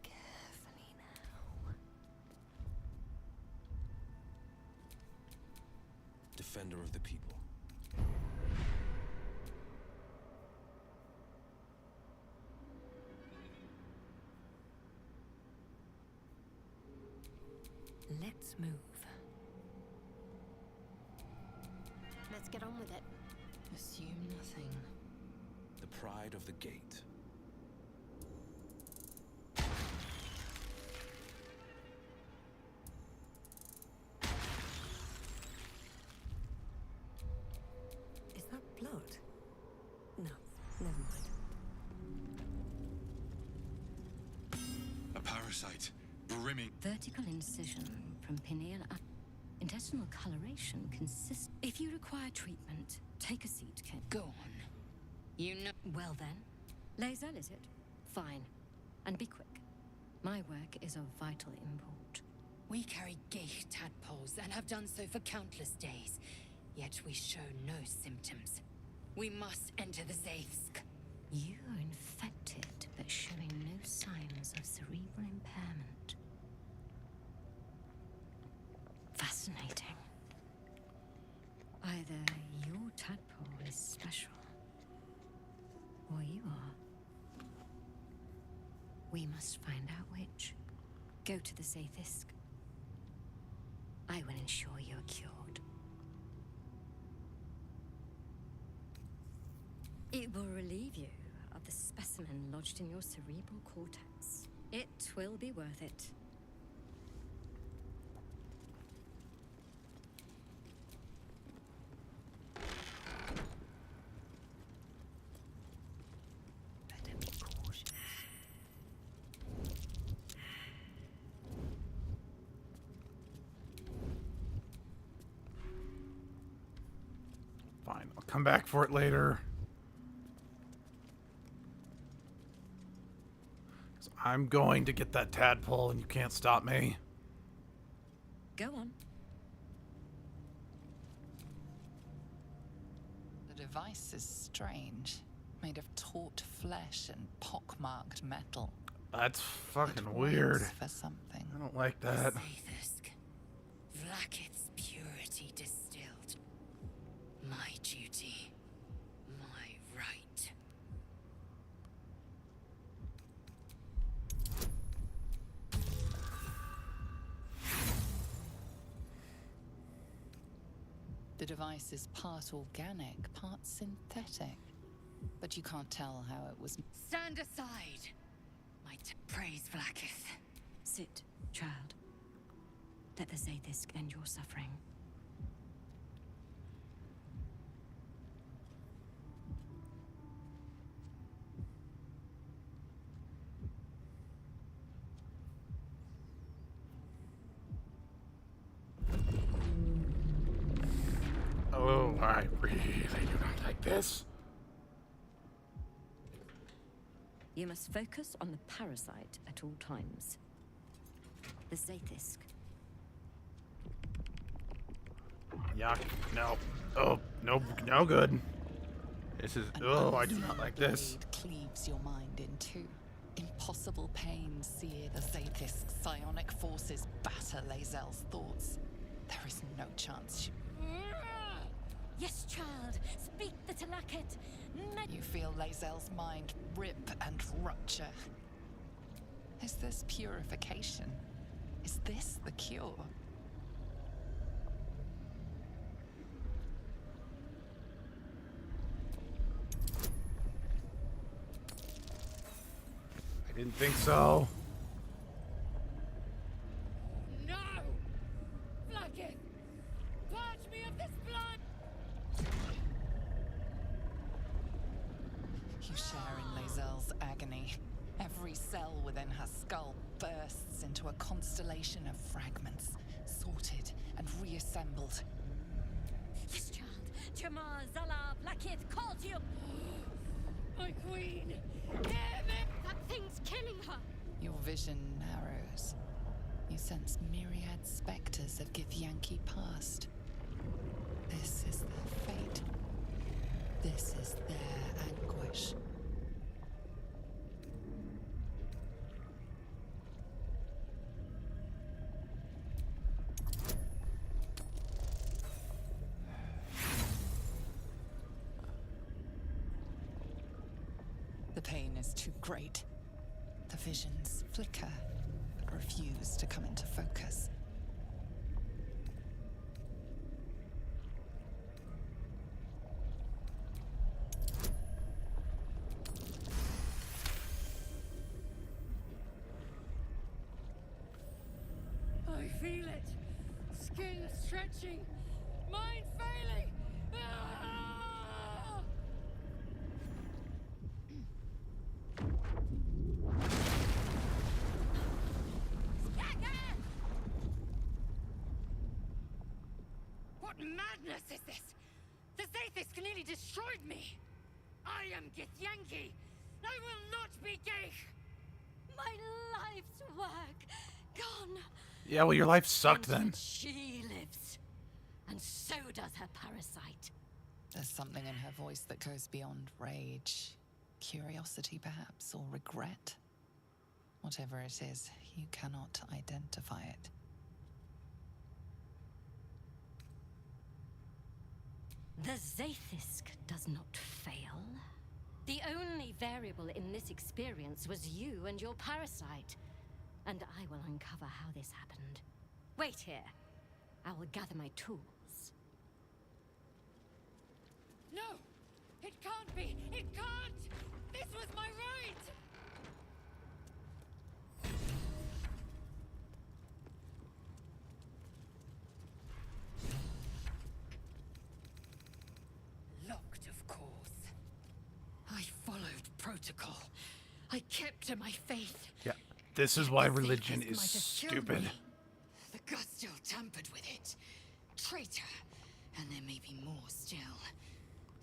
Speaker 16: Carefully now.
Speaker 5: Defender of the people.
Speaker 16: Let's move.
Speaker 11: Let's get on with it.
Speaker 2: Assume nothing.
Speaker 5: The pride of the gate.
Speaker 16: Is that blood? No, never mind.
Speaker 10: A parasite. Brimming.
Speaker 20: Vertical incision from pineal up. Intestinal coloration consists. If you require treatment, take a seat, Kid.
Speaker 2: Go on. You know.
Speaker 20: Well then, laser is it? Fine. And be quick. My work is of vital import.
Speaker 2: We carry Gith tadpoles and have done so for countless days, yet we show no symptoms. We must enter the Zaithsk.
Speaker 20: You are infected, but showing no signs of cerebral impairment. Fascinating. Either your tadpole is special, or you are. We must find out which. Go to the Zathisk. I will ensure you are cured. It will relieve you of the specimen lodged in your cerebral cortex. It will be worth it.
Speaker 16: Better be cautious.
Speaker 1: Fine, I'll come back for it later. I'm going to get that tadpole and you can't stop me.
Speaker 20: Go on.
Speaker 2: The device is strange, made of taut flesh and pockmarked metal.
Speaker 1: That's fucking weird.
Speaker 2: For something.
Speaker 1: I don't like that.
Speaker 4: Zathisk. Vlaakith's purity distilled. My duty. My right.
Speaker 2: The device is part organic, part synthetic. But you can't tell how it was.
Speaker 4: Stand aside! Praise Vlaakith.
Speaker 20: Sit, child. Let the Zathisk end your suffering.
Speaker 1: Oh, I really do not like this.
Speaker 20: You must focus on the parasite at all times. The Zathisk.
Speaker 1: Yuck. No. Oh, no, no good. This is... Oh, I do not like this.
Speaker 2: Blade cleaves your mind in two. Impossible pains sear the Zathisk's psionic forces batter Lae'zel's thoughts. There is no chance she...
Speaker 4: Yes, child. Speak the Talakit.
Speaker 2: You feel Lae'zel's mind rip and rupture. Is this purification? Is this the cure?
Speaker 1: I didn't think so.
Speaker 6: No! Vlaakith! Purge me of this blood!
Speaker 2: You share in Lae'zel's agony. Every cell within her skull bursts into a constellation of fragments, sorted and reassembled.
Speaker 4: Yes, child. Jamar, Zala, Vlaakith, call to you.
Speaker 6: My queen! Hear me!
Speaker 4: That thing's killing her.
Speaker 2: Your vision narrows. You sense myriad specters of Githyanki past. This is their fate. This is their anguish. The pain is too great. The visions flicker, but refuse to come into focus.
Speaker 6: I feel it. Skin stretching. Mind failing. Ah! What madness is this? The Zathisk nearly destroyed me. I am Githyanki. I will not be Gith.
Speaker 4: My life's work gone.
Speaker 1: Yeah, well, your life sucked then.
Speaker 4: She lives. And so does her parasite.
Speaker 2: There's something in her voice that goes beyond rage. Curiosity, perhaps, or regret. Whatever it is, you cannot identify it.
Speaker 20: The Zathisk does not fail. The only variable in this experience was you and your parasite. And I will uncover how this happened. Wait here. I will gather my tools.
Speaker 6: No! It can't be! It can't! This was my right! Locked, of course. I followed protocol. I kept to my faith.
Speaker 1: Yeah, this is why religion is stupid.
Speaker 6: The Gustial tampered with it. Traitor. And there may be more still.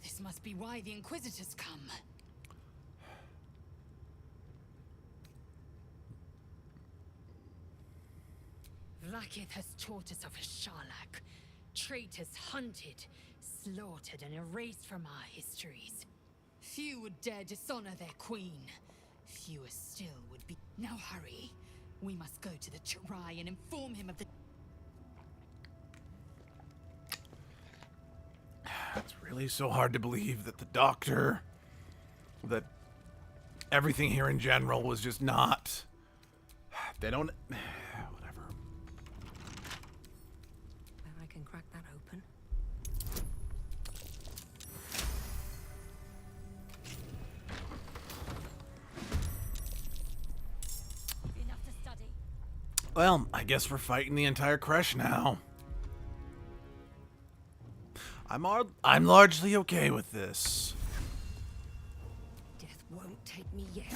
Speaker 6: This must be why the Inquisitors come. Vlaakith has taught us of a Sharlak. Traitors hunted, slaughtered, and erased from our histories. Few would dare dishonor their queen. Fewer still would be... Now hurry. We must go to the Chirai and inform him of the...
Speaker 1: It's really so hard to believe that the doctor, that everything here in general was just not... They don't... Whatever.
Speaker 17: Bet I can crack that open.
Speaker 6: Enough to study.
Speaker 1: Well, I guess we're fighting the entire Kresh now. I'm largely okay with this.
Speaker 17: Death won't take me yet.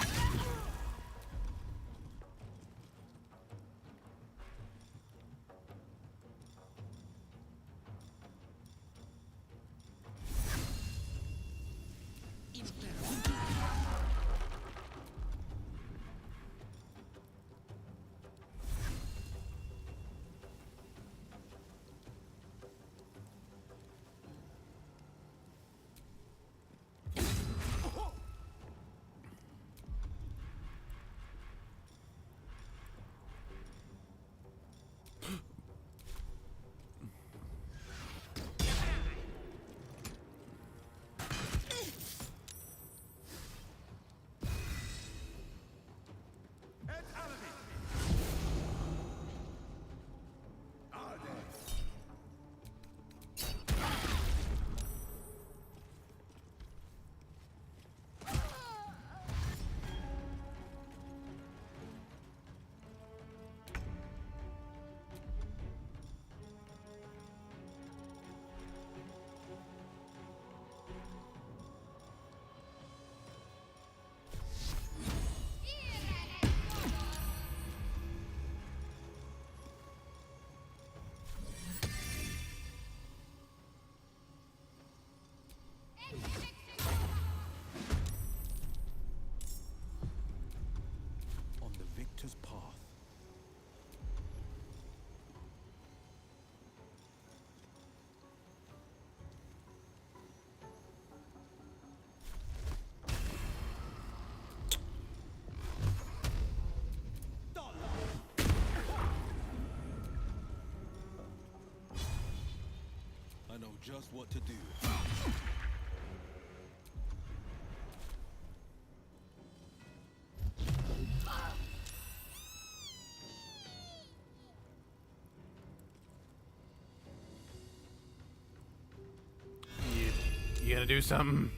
Speaker 7: On the victor's path. I know just what to do.
Speaker 1: You gonna do something?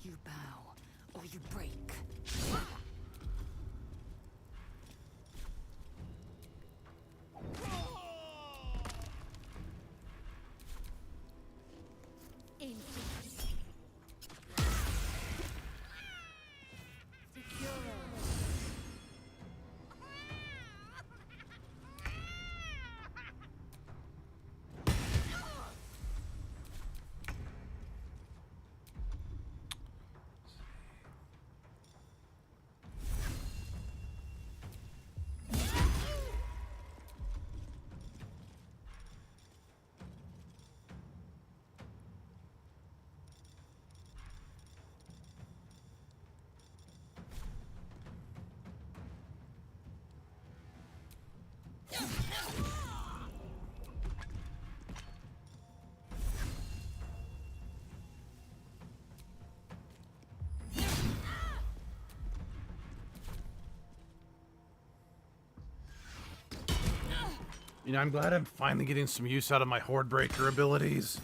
Speaker 6: You bow, or you break.
Speaker 1: You know, I'm glad I'm finally getting some use out of my Horde Breaker abilities.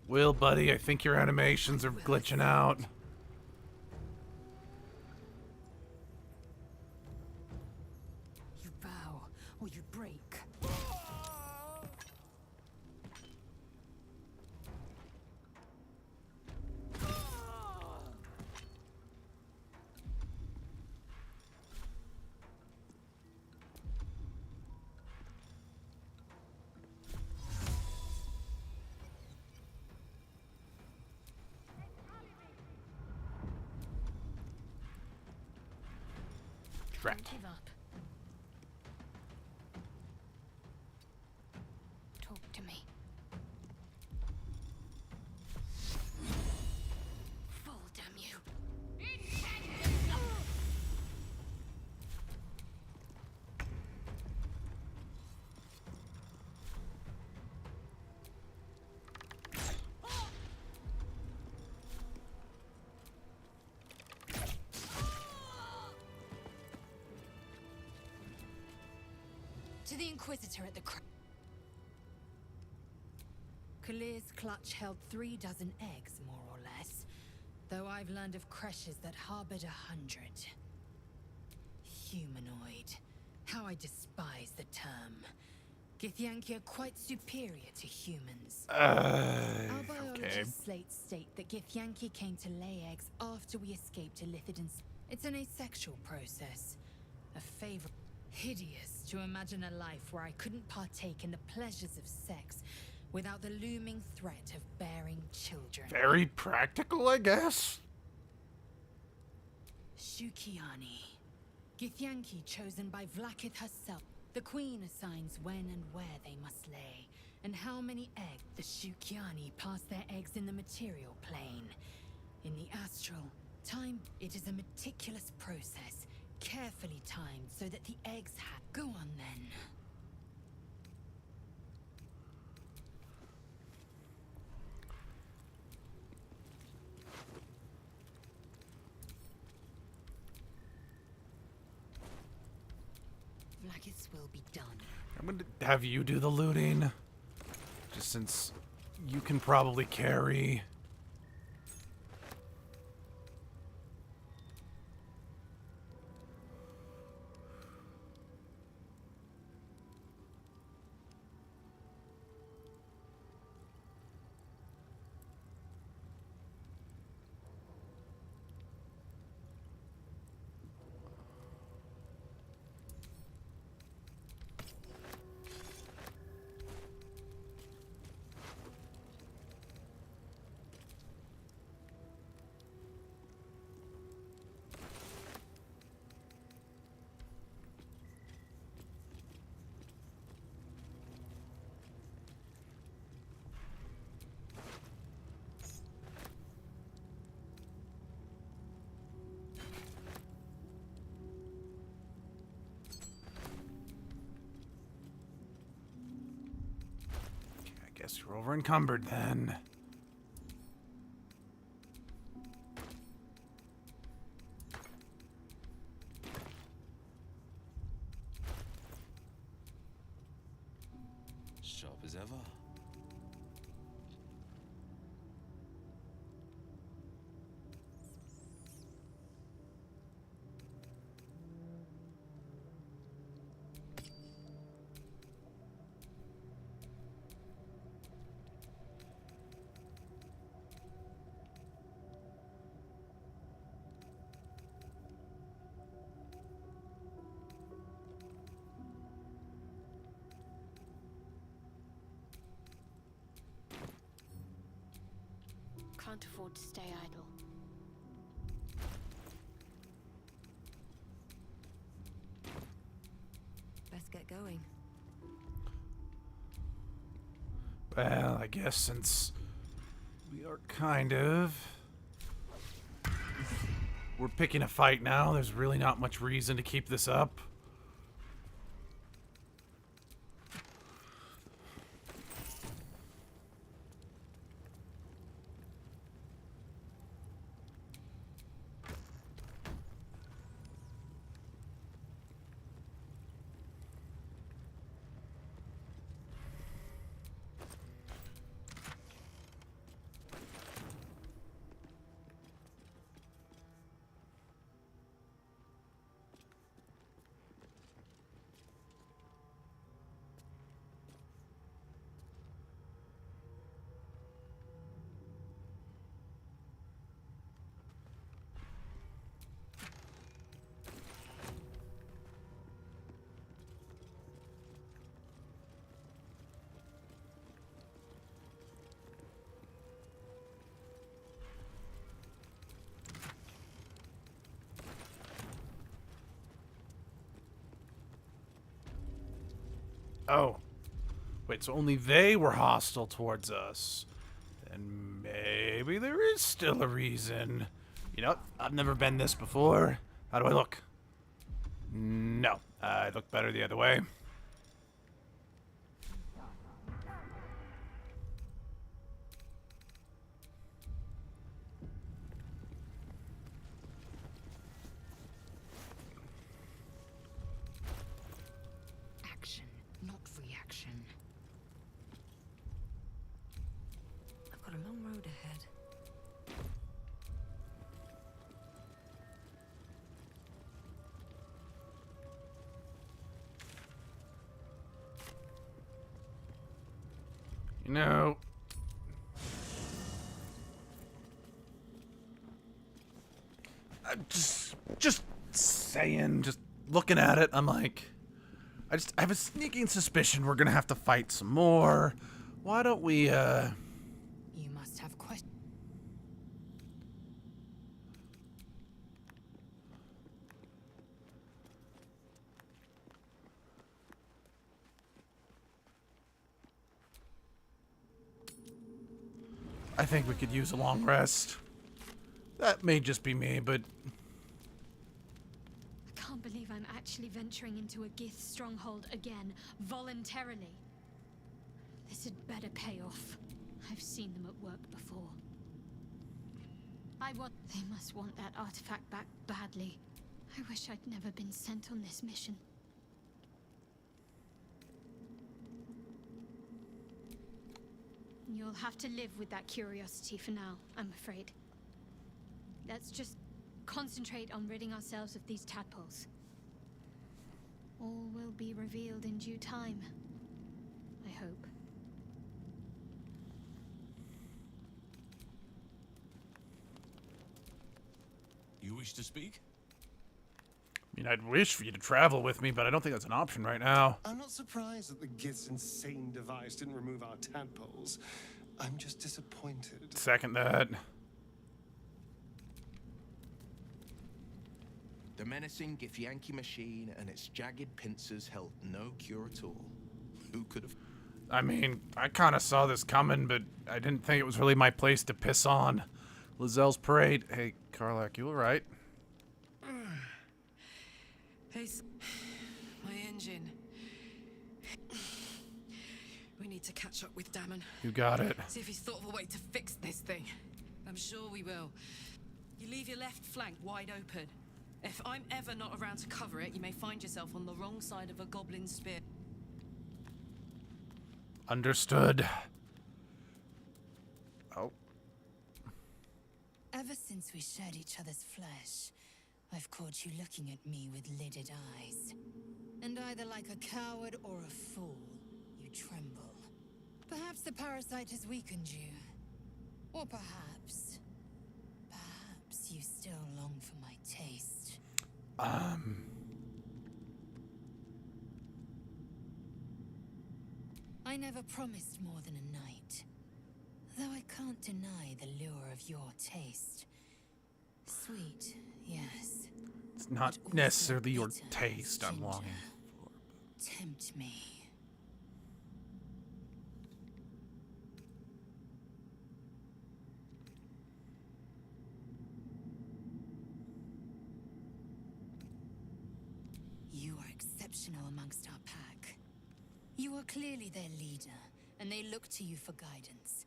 Speaker 1: Will, buddy, I think your animations are glitching out.
Speaker 6: You bow or you break.
Speaker 1: Right.
Speaker 4: Don't give up. Talk to me. Fall, damn you. To the Inquisitor at the Kalir's clutch held 36 eggs, more or less. Though I've learned of creches that harbored 100. Humanoid. How I despise the term. Githyanki are quite superior to humans. Our biologists state that Githyanki came to lay eggs after we escaped to Lithidans. It's an asexual process. A favorite. Hideous to imagine a life where I couldn't partake in the pleasures of sex without the looming threat of bearing children.
Speaker 1: Very practical, I guess.
Speaker 6: Shukiani. Githyanki chosen by Vlaakith herself. The queen assigns when and where they must lay, and how many eggs. The Shukiani pass their eggs in the material plane. In the astral, time, it is a meticulous process, carefully timed so that the eggs hatch. Go on then. Vlaakith's will be done.
Speaker 1: I'm going to have you do the looting. Just since you can probably carry. Guess you're over encumbered then.
Speaker 7: Sharp as ever.
Speaker 15: can't afford to stay idle.
Speaker 17: Let's get going.
Speaker 1: Well, I guess since we are kind of... we're picking a fight now, there's really not much reason to keep this up. Oh. Wait, so only they were hostile towards us. Then maybe there is still a reason. You know, I've never been this before. How do I look? No. I look better the other way.
Speaker 20: Action, not reaction.
Speaker 17: I've got a long road ahead.
Speaker 1: You know... Just saying, just looking at it, I'm like... I have a sneaking suspicion we're gonna have to fight some more. Why don't we,
Speaker 2: You must have questions.
Speaker 1: I think we could use a long rest. That may just be me, but...
Speaker 15: I can't believe I'm actually venturing into a Gith stronghold again, voluntarily. This had better pay off. I've seen them at work before. They must want that artifact back badly. I wish I'd never been sent on this mission. You'll have to live with that curiosity for now, I'm afraid. Let's just concentrate on ridding ourselves of these tadpoles. All will be revealed in due time, I hope.
Speaker 7: You wish to speak?
Speaker 1: I mean, I'd wish for you to travel with me, but I don't think that's an option right now.
Speaker 3: I'm not surprised that the Gith's insane device didn't remove our tadpoles. I'm just disappointed.
Speaker 1: Second that.
Speaker 5: The menacing Githyanki machine and its jagged pincers held no cure at all. Who could have...
Speaker 1: I mean, I kind of saw this coming, but I didn't think it was really my place to piss on. Lazelle's parade. Hey, Karlach, you alright?
Speaker 17: Hey, my engine. We need to catch up with Damon.
Speaker 1: You got it.
Speaker 17: See if he's thought of a way to fix this thing. I'm sure we will. You leave your left flank wide open. If I'm ever not around to cover it, you may find yourself on the wrong side of a goblin spear.
Speaker 1: Understood. Oh.
Speaker 4: Ever since we shared each other's flesh, I've caught you looking at me with lidded eyes. And either like a coward or a fool, you tremble. Perhaps the parasite has weakened you. Or perhaps you still long for my taste. I never promised more than a night. Though I can't deny the lure of your taste. Sweet, yes.
Speaker 1: It's not necessarily your taste I'm longing for.
Speaker 4: Tempt me. You are exceptional amongst our pack. You are clearly their leader, and they look to you for guidance.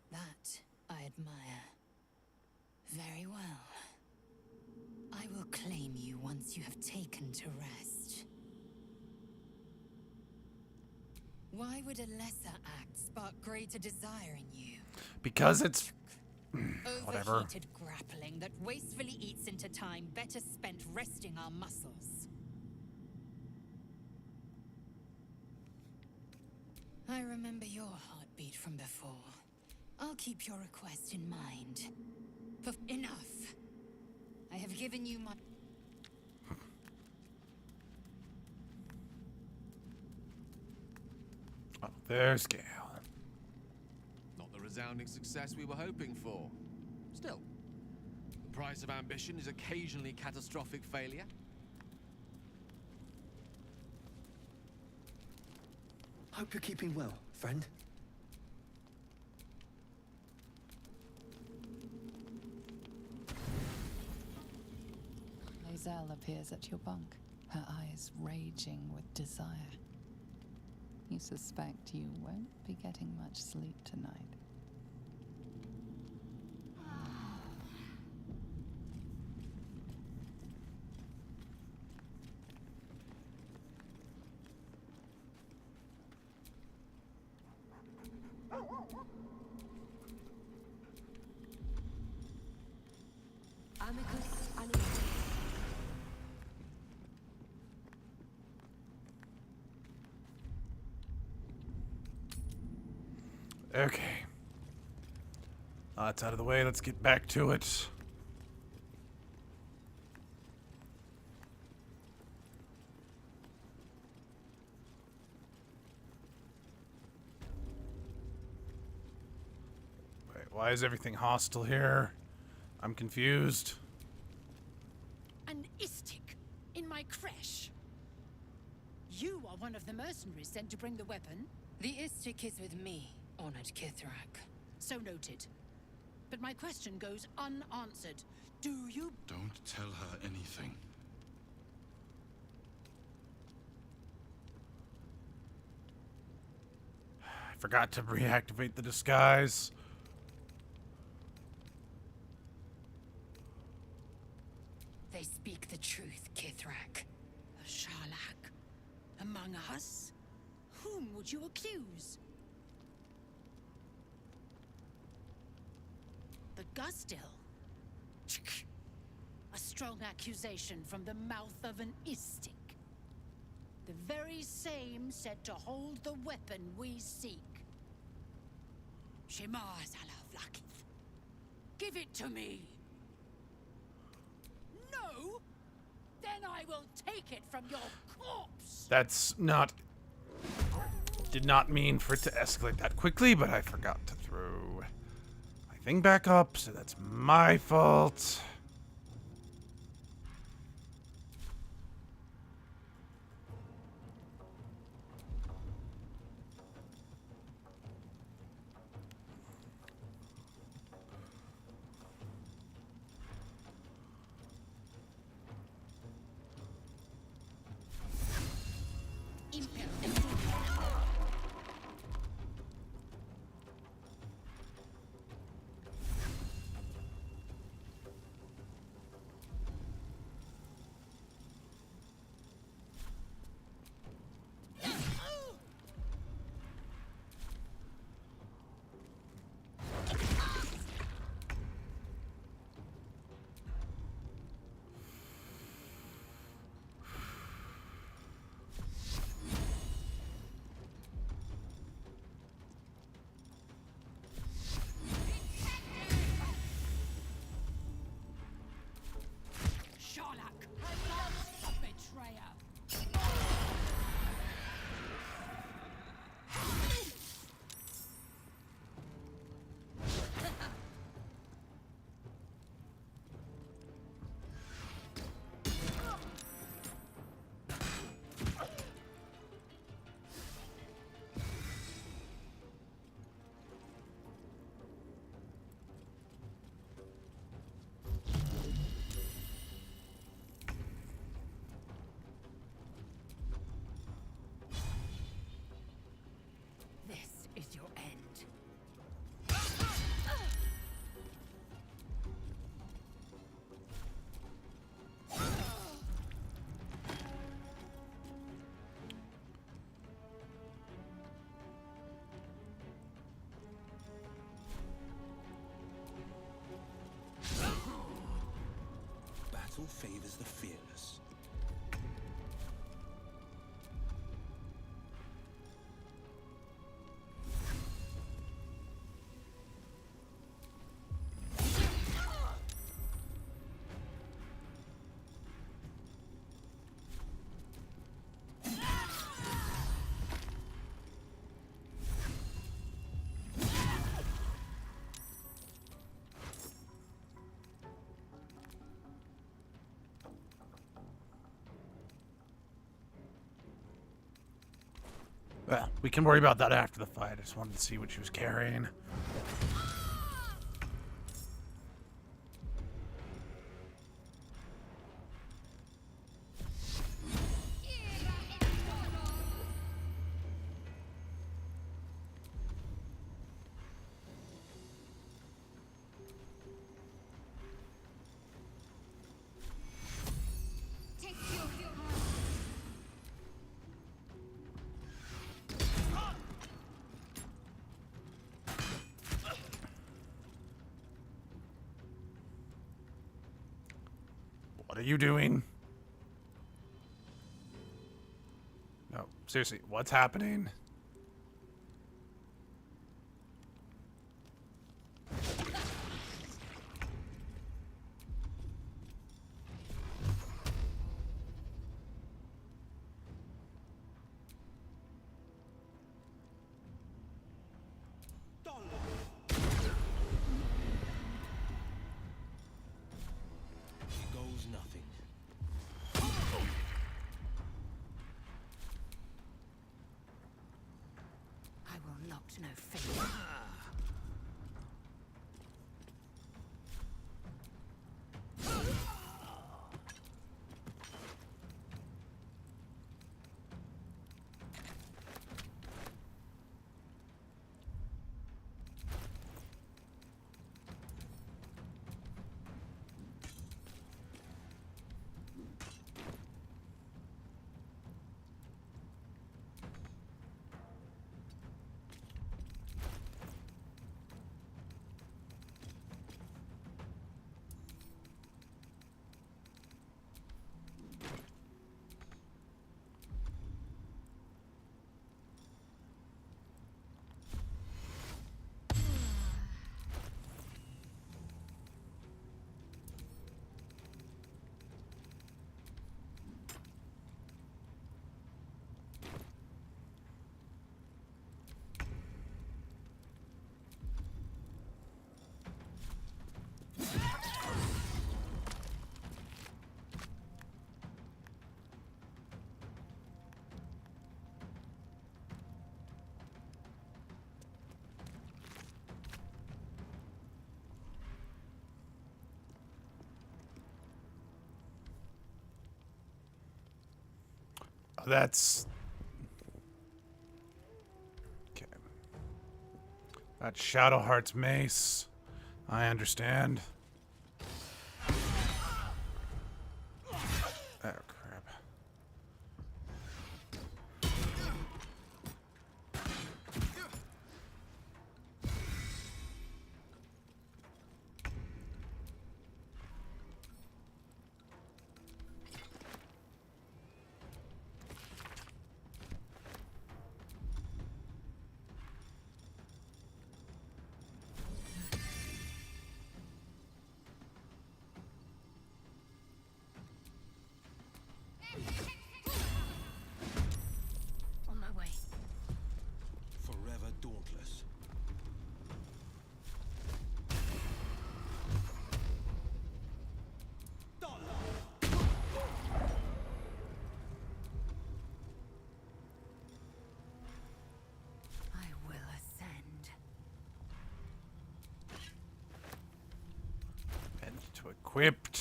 Speaker 4: That I admire. Very well. I will claim you once you have taken to rest. Why would a lesser act spark greater desire in you?
Speaker 1: Because it's whatever.
Speaker 4: Overheated grappling that wastefully eats into time better spent resting our muscles. I remember your heartbeat from before. I'll keep your request in mind. Enough. I have given you my...
Speaker 1: Oh, there's Gale.
Speaker 5: Not the resounding success we were hoping for. Still, the price of ambition is occasionally catastrophic failure.
Speaker 9: Hope you're keeping well, friend.
Speaker 2: Lae'zel appears at your bunk, her eyes raging with desire. You suspect you won't be getting much sleep tonight.
Speaker 1: Okay. That's out of the way. Let's get back to it. Wait, why is everything hostile here? I'm confused.
Speaker 6: An istik in my creche. You are one of the mercenaries sent to bring the weapon.
Speaker 4: The istik is with me, honored Kithrak.
Speaker 6: So noted. But my question goes unanswered. Do you...
Speaker 10: Don't tell her anything.
Speaker 1: I forgot to reactivate the disguise.
Speaker 4: They speak the truth, Kithrak.
Speaker 6: A Sharlak? Among us? Whom would you accuse? The Gustil? A strong accusation from the mouth of an istik. The very same said to hold the weapon we seek. Shema Zalavlakith. Give it to me. No? Then I will take it from your corpse.
Speaker 1: That's not... Did not mean for it to escalate that quickly, but I forgot to throw my thing back up, so that's my fault.
Speaker 7: favors the fearless.
Speaker 1: Well, we can worry about that after the fight. I just wanted to see what she was carrying. What are you doing? No, seriously, what's happening?
Speaker 4: No favor. That's... Okay. That's Shadowheart's mace. I understand. Oh, crap. On my way.
Speaker 7: Forever dauntless.
Speaker 4: I will ascend.
Speaker 1: And to equipped.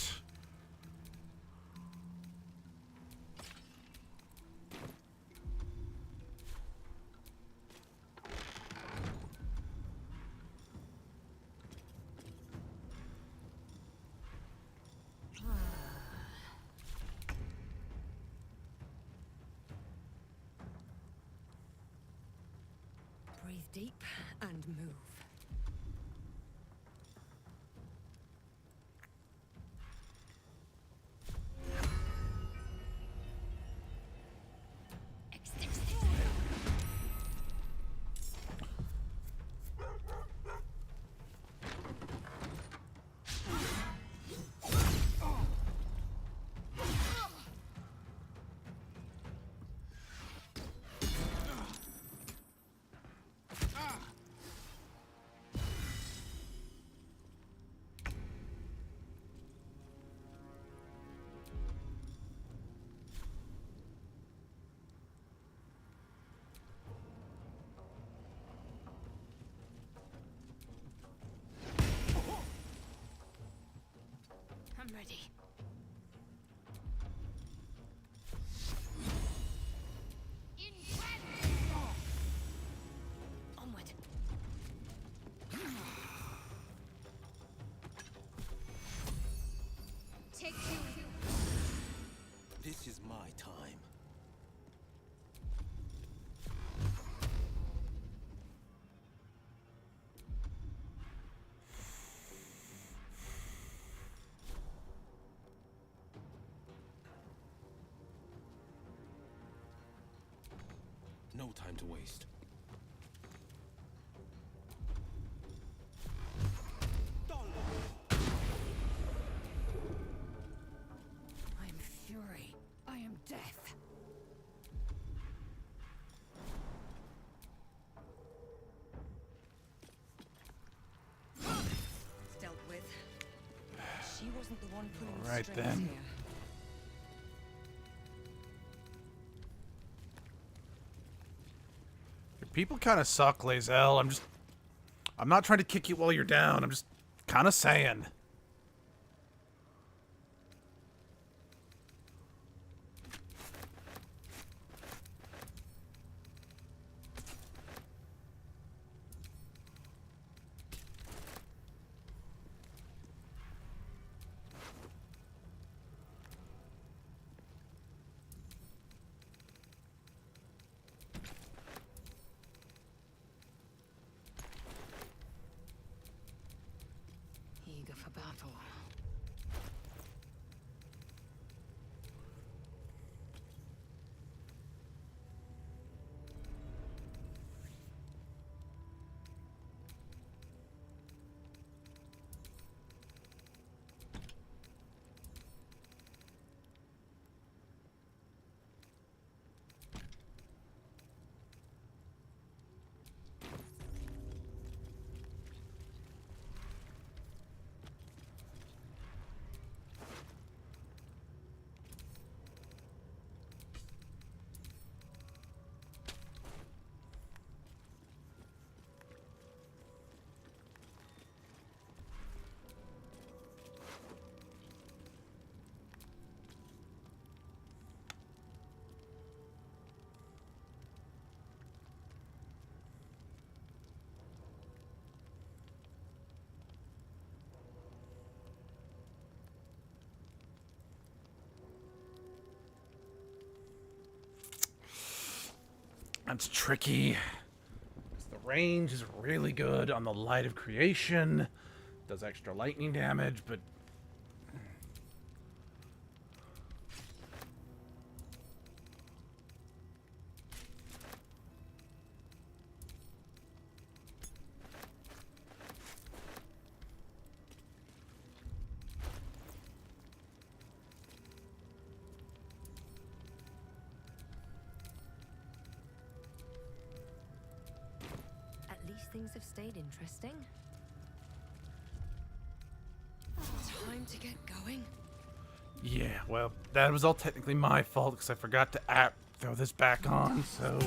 Speaker 4: Breathe deep and move. ready. Onward.
Speaker 16: Take you.
Speaker 10: This is my time. No time to waste.
Speaker 6: I am fury. I am death.
Speaker 21: It's dealt with. She wasn't the one pulling the
Speaker 1: Right
Speaker 21: strings
Speaker 1: then.
Speaker 21: here.
Speaker 1: Your people kind of suck, Lae'zel. I'm not trying to kick you while you're down. I'm just kind of saying.
Speaker 17: Eager for battle.
Speaker 1: That's tricky. 'Cause the range is really good on the Light of Creation. Does extra lightning damage, but...
Speaker 20: At least things have stayed interesting.
Speaker 21: Time to get going.
Speaker 1: Yeah, well, that was all technically my fault because I forgot to throw this back on, so...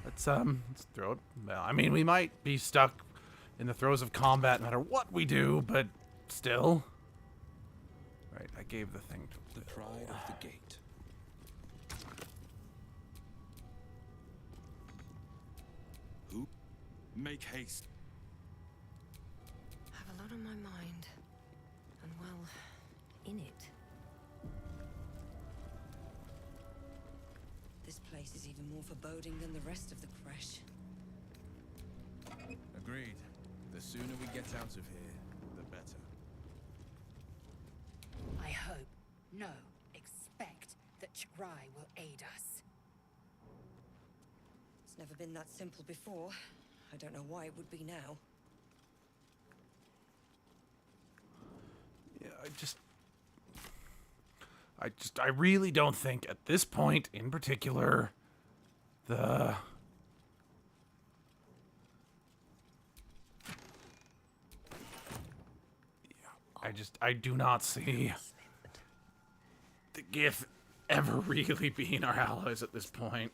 Speaker 1: Let's throw it. Well, I mean, we might be stuck in the throes of combat no matter what we do, but still. Right, I gave the thing to...
Speaker 10: The pride of the gate.
Speaker 7: Who? Make haste.
Speaker 20: I have a lot on my mind. And well, in it.
Speaker 21: This place is even more foreboding than the rest of the Kresh.
Speaker 5: Agreed. The sooner we get out of here, the better.
Speaker 6: I hope, no, expect that Chagrai will aid us.
Speaker 21: It's never been that simple before. I don't know why it would be now.
Speaker 1: Yeah, I really don't think at this point in particular, I do not see the Gith ever really being our allies at this point.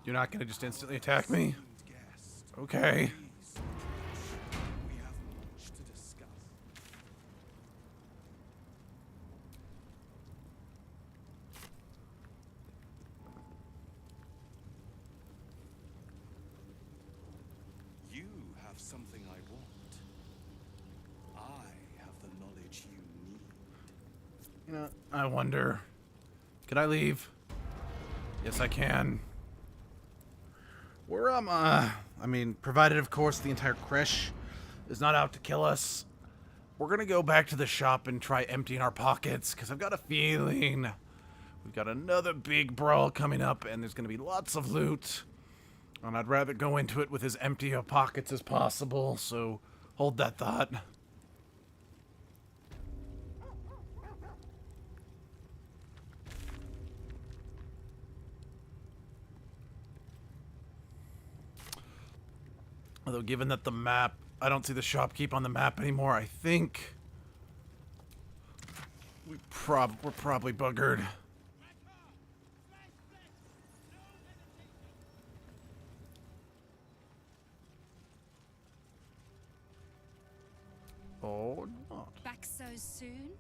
Speaker 1: You're not gonna just instantly attack me? Okay.
Speaker 7: We have much to discuss. You have something I want. I have the knowledge you need.
Speaker 1: You know, I wonder. Can I leave? Yes, I can. We're, I mean, provided, of course, the entire Kresh is not out to kill us. We're gonna go back to the shop and try emptying our pockets, because I've got a feeling we've got another big brawl coming up, and there's gonna be lots of loot. And I'd rather go into it with as empty of pockets as possible, so hold that thought. Although, given that the map, I don't see the shopkeep on the map anymore, I think we're probably buggered. Or not.
Speaker 8: Back so soon?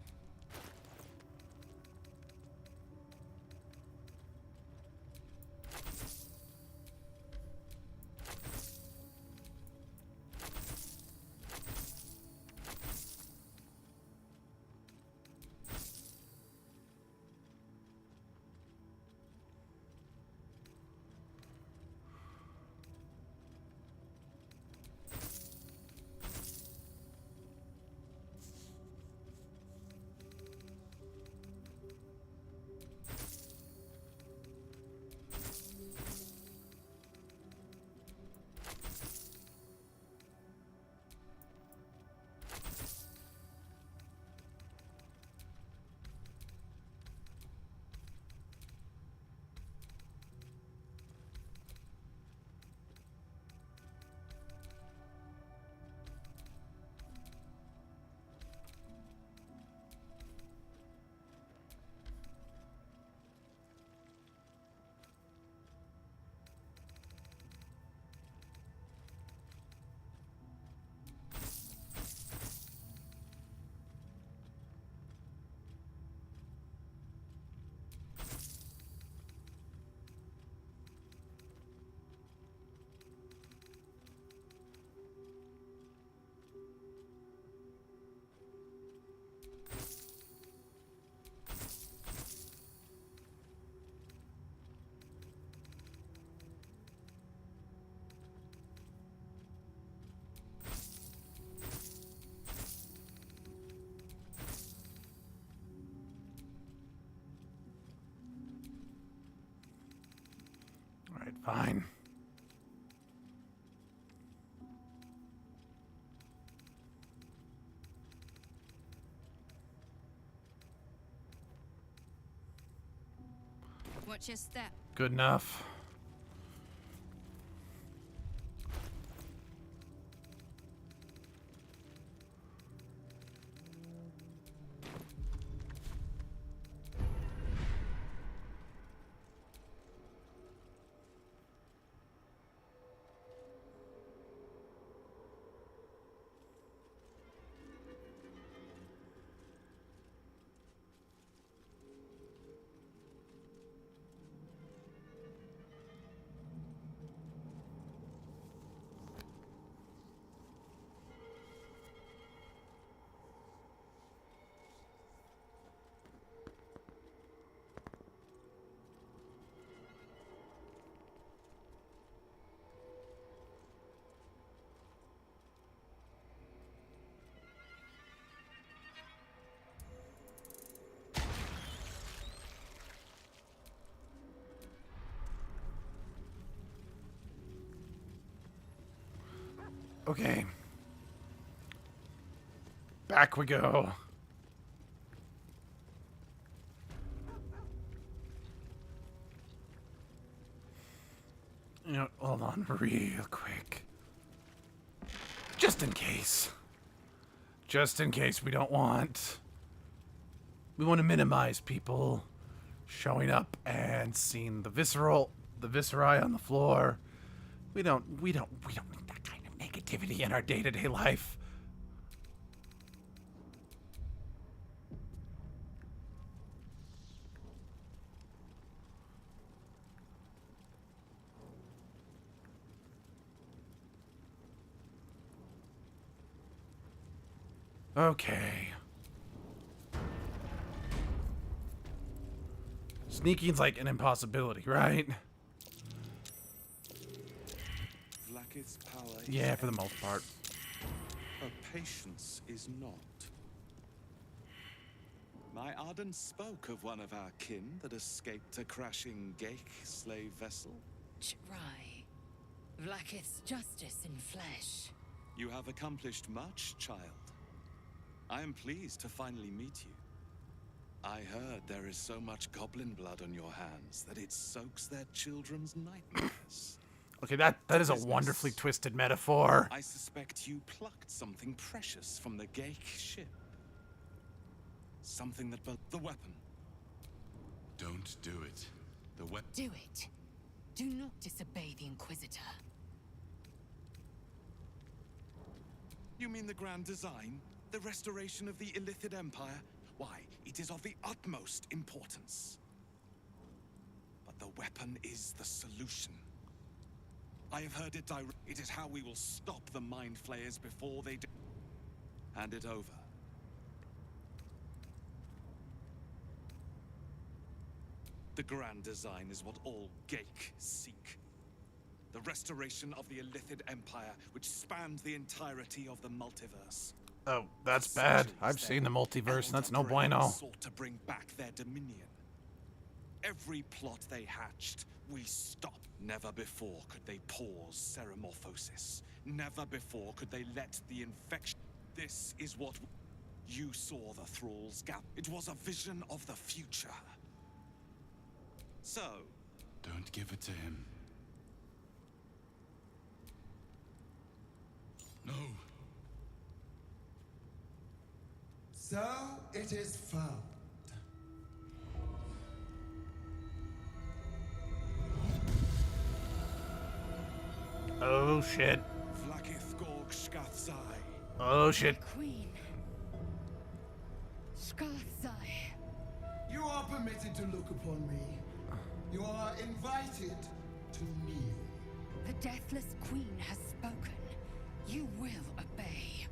Speaker 1: Alright, fine.
Speaker 8: Watch your step.
Speaker 1: Good enough. Okay. Back we go. You know, hold on real quick. Just in case. Just in case we don't want... We want to minimize people showing up and seeing the visceral the visceri on the floor. We don't need that kind of negativity in our day-to-day life. Okay. Sneaking's like an impossibility, right?
Speaker 7: Vlaakith's power
Speaker 1: Yeah,
Speaker 7: is
Speaker 1: for the most part.
Speaker 7: her patience is not. My Arden spoke of one of our kin that escaped a crashing Gith slave vessel.
Speaker 6: Right. Vlaakith's justice in flesh.
Speaker 7: You have accomplished much, child. I am pleased to finally meet you. I heard there is so much goblin blood on your hands that it soaks their children's nightmares.
Speaker 1: Okay, that is a wonderfully twisted metaphor.
Speaker 7: I suspect you plucked something precious from the Gith ship. Something that the weapon.
Speaker 10: Don't do it. The weapon.
Speaker 6: Do it. Do not disobey the Inquisitor.
Speaker 7: You mean the grand design? The restoration of the Illithid Empire? Why, it is of the utmost importance. But the weapon is the solution. I have heard it direct. It is how we will stop the Mind Flayers before they do. Hand it over. The grand design is what all Gith seek. The restoration of the Illithid Empire, which spanned the entirety of the multiverse.
Speaker 1: Oh, that's bad. I've seen the multiverse, and that's no bueno.
Speaker 7: Sought to bring back their dominion. Every plot they hatched, we stopped. Never before could they pause Ceramorphosis. Never before could they let the infection. This is what you saw the Thrall's gap. It was a vision of the future. So,
Speaker 10: don't give it to him. No.
Speaker 13: So it is found.
Speaker 1: Oh shit.
Speaker 7: Vlaakith Gorg Skathzai.
Speaker 1: Oh shit.
Speaker 6: Queen. Skathzai.
Speaker 13: You are permitted to look upon me. You are invited to kneel.
Speaker 6: The Deathless Queen has spoken. You will obey.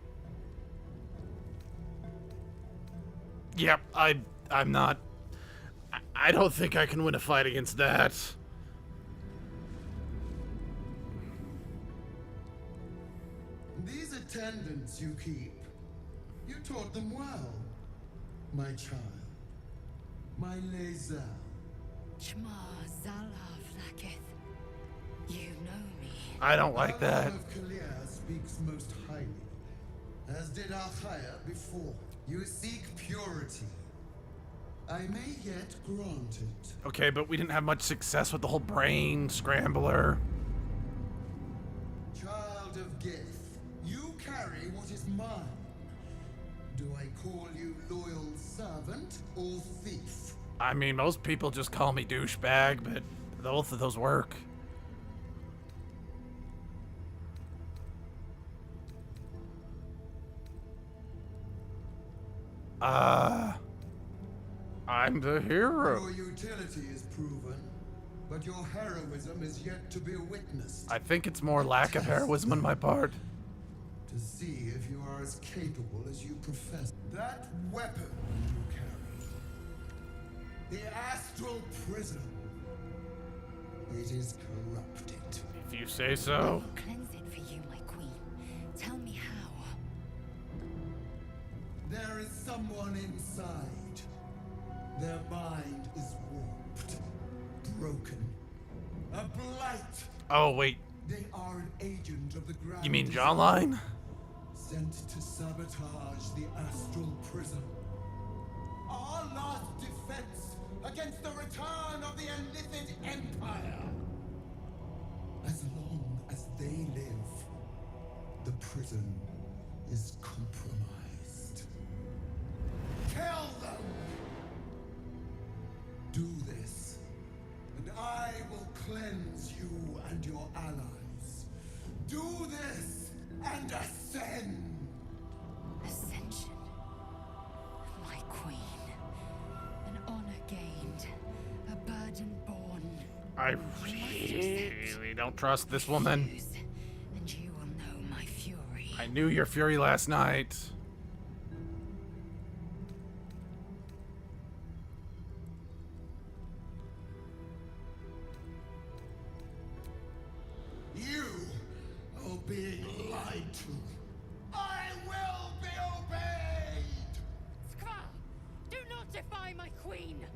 Speaker 1: Yep, I'm not. I don't think I can win a fight against that.
Speaker 13: These attendants you keep, you taught them well, my child. My Lae'zel.
Speaker 6: Chma Zala Vlaakith. You know me.
Speaker 1: I don't like that.
Speaker 13: Our Lord of Kalir speaks most highly, as did our Chaya before. You seek purity. I may yet grant it.
Speaker 1: Okay, but we didn't have much success with the whole brain scrambler.
Speaker 13: Child of Gith, you carry what is mine. Do I call you loyal servant or thief?
Speaker 1: I mean, most people just call me douchebag, but both of those work. I'm the hero.
Speaker 13: Your utility is proven, but your heroism is yet to be witnessed.
Speaker 1: I think it's more lack of heroism on my part.
Speaker 13: To see if you are as capable as you profess. That weapon you carry, the astral prism, it is corrupted.
Speaker 1: If you say so.
Speaker 6: Cleanse it for you, my queen. Tell me how.
Speaker 13: There is someone inside. Their mind is warped, broken, a blight.
Speaker 1: Oh, wait.
Speaker 13: They are an agent of the ground.
Speaker 1: You mean Jawline?
Speaker 13: Sent to sabotage the astral prism. Our last defense against the return of the Illithid Empire. As long as they live, the prison is compromised. Kill them! Do this, and I will cleanse you and your allies. Do this and ascend.
Speaker 4: Ascension. My queen. An honor gained. A burden borne.
Speaker 1: I really don't trust this woman.
Speaker 4: And you will know my fury.
Speaker 1: I knew your fury last night.
Speaker 13: You are being lied to. I will be obeyed!
Speaker 6: Skrull, do not defy my queen!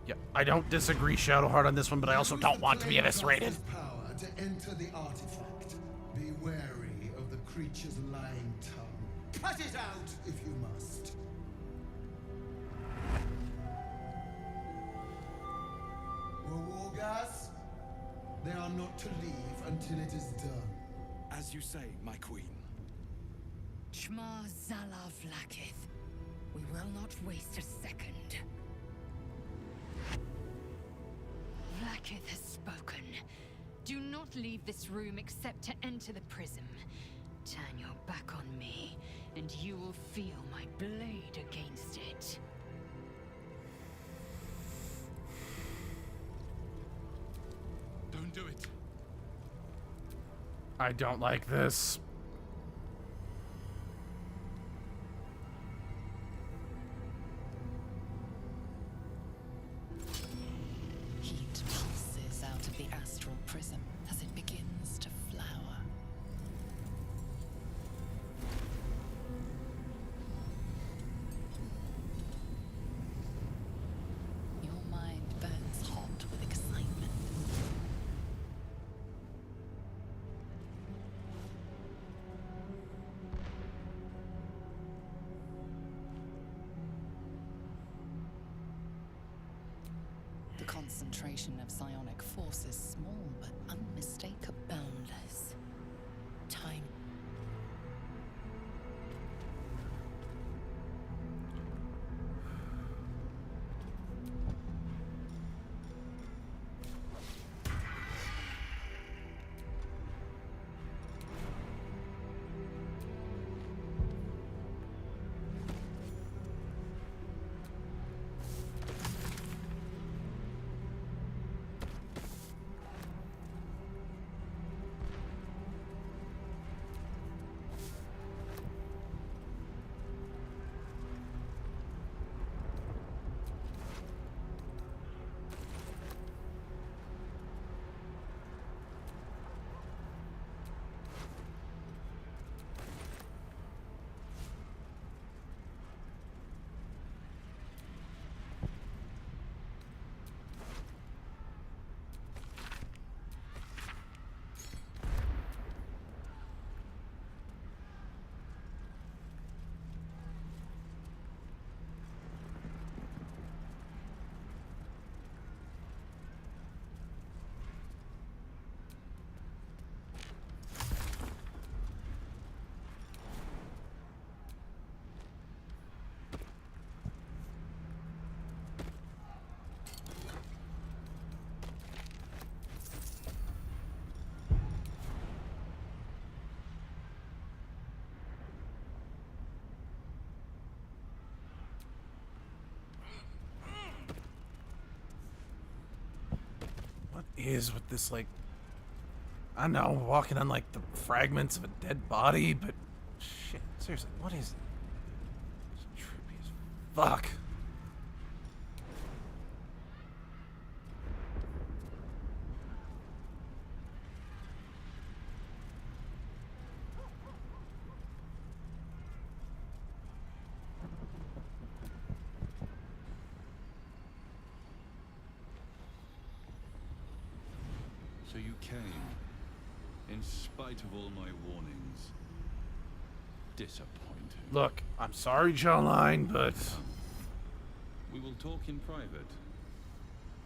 Speaker 1: Yeah, I don't disagree, Shadowheart, on this one, but I also don't want to be eviscerated.
Speaker 13: Power to enter the artifact. Be wary of the creature's lying tongue. Cut it out if you must. Wargas, they are not to leave until it is done.
Speaker 7: As you say, my queen.
Speaker 4: Shma Zalav Lakith. We will not waste a second. Lakith has spoken. Do not leave this room except to enter the prism. Turn your back on me, and you will feel my blade against it.
Speaker 5: Don't do it.
Speaker 1: I don't like this.
Speaker 2: Heat pulses out of the astral prism as it begins to flower. Your mind burns hot with excitement. The concentration of psionic force is small, but unmistakable. Boundless. Time.
Speaker 1: What is with this, like, I don't know, walking on, like, the fragments of a dead body, but shit, seriously, what is it? It's trippy as fuck.
Speaker 18: So you came, in spite of all my warnings. Disappointing.
Speaker 1: Look, I'm sorry, Jawline, but
Speaker 18: We will talk in private.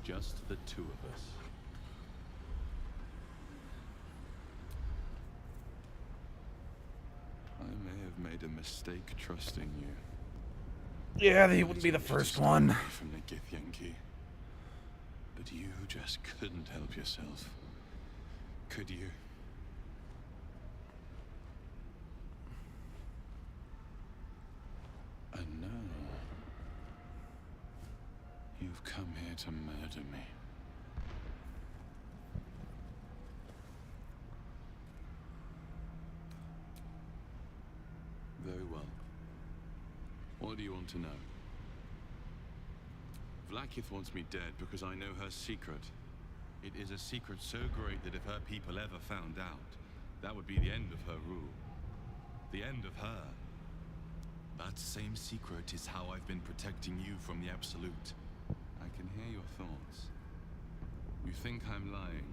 Speaker 18: Just the two of us. I may have made
Speaker 12: made a mistake trusting you.
Speaker 1: Yeah, they wouldn't be the first one.
Speaker 12: From the Gith Yankee. But you just couldn't help yourself. Could you? And now you've come here to murder me. Very well. What do you want to know? Vlaakith wants me dead because I know her secret. It is a secret so great that if her people ever found out, that would be the end of her rule. The end of her. That same secret is how I've been protecting you from the Absolute. I can hear your thoughts. You think I'm lying.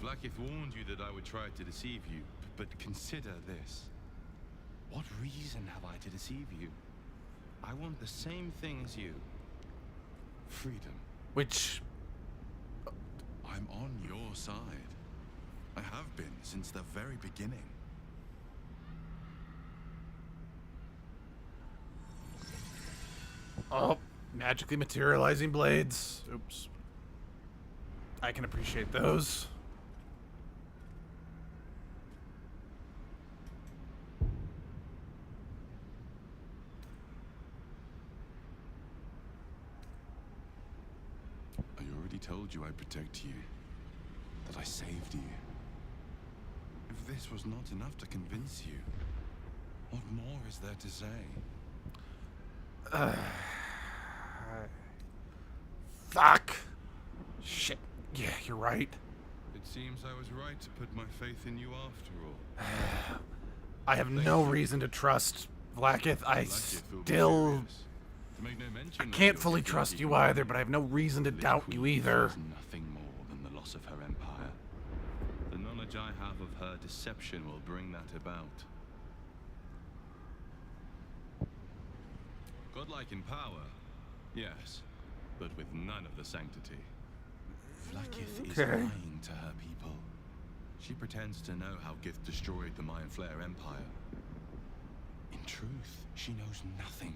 Speaker 12: Vlaakith warned you that I would try to deceive you, but consider this. What reason have I to deceive you? I want the same thing as you. Freedom.
Speaker 1: Which...
Speaker 12: I'm on your side. I have been since the very beginning.
Speaker 1: Oh, magically materializing blades. Oops. I can appreciate those.
Speaker 12: I already told you I protect you. That I saved you. If this was not enough to convince you, what more is there to say?
Speaker 1: Fuck. Shit. Yeah, you're right.
Speaker 12: It seems I was right to put my faith in you after all.
Speaker 1: I have no reason to trust Vlaakith. I still... I can't fully trust you either, but I have no reason to doubt you either.
Speaker 12: Nothing more than the loss of her empire. The knowledge I have of her deception will bring that about. Godlike in power, yes, but with none of the sanctity. Vlaakith is lying to her people. She pretends to know how Gith destroyed the Mind Flayer Empire. In truth, she knows nothing.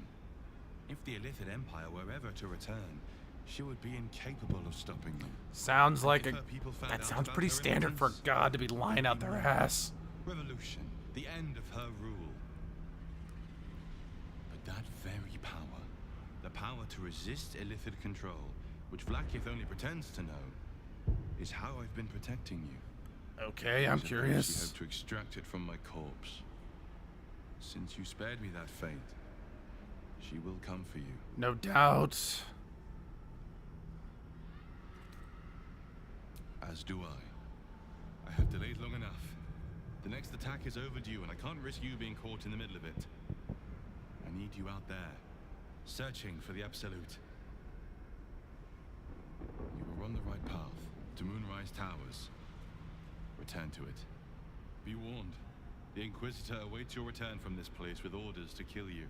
Speaker 12: If the Illithid Empire were ever to return, she would be incapable of stopping them.
Speaker 1: Sounds like that sounds pretty standard for a god to be lying out their ass.
Speaker 12: Revolution, the end of her rule. But that very power, the power to resist Illithid control, which Vlaakith only pretends to know, is how I've been protecting you.
Speaker 1: Okay, I'm curious.
Speaker 12: She hoped to extract it from my corpse. Since you spared me that fate, she will come for you.
Speaker 1: No doubt.
Speaker 12: As do I. I have delayed long enough. The next attack is overdue, and I can't risk you being caught in the middle of it. I need you out there, searching for the Absolute. You were on the right path, to Moonrise Towers. Return to it. Be warned. The Inquisitor awaits your return from this place with orders to kill you.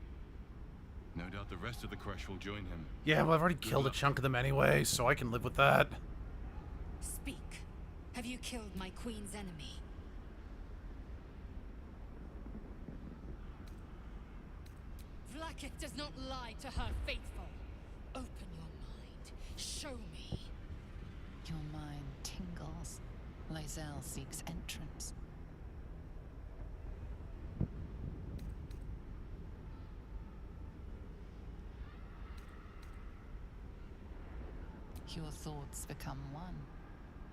Speaker 12: No doubt the rest of the Kresh will join him.
Speaker 1: Yeah, well, I've already killed a chunk of them anyway, so I can live with that.
Speaker 4: Speak. Have you killed my queen's enemy? Vlaakith does not lie to her faithful. Open your mind. Show me.
Speaker 2: Your mind tingles. Lae'zel seeks entrance. Your thoughts become one.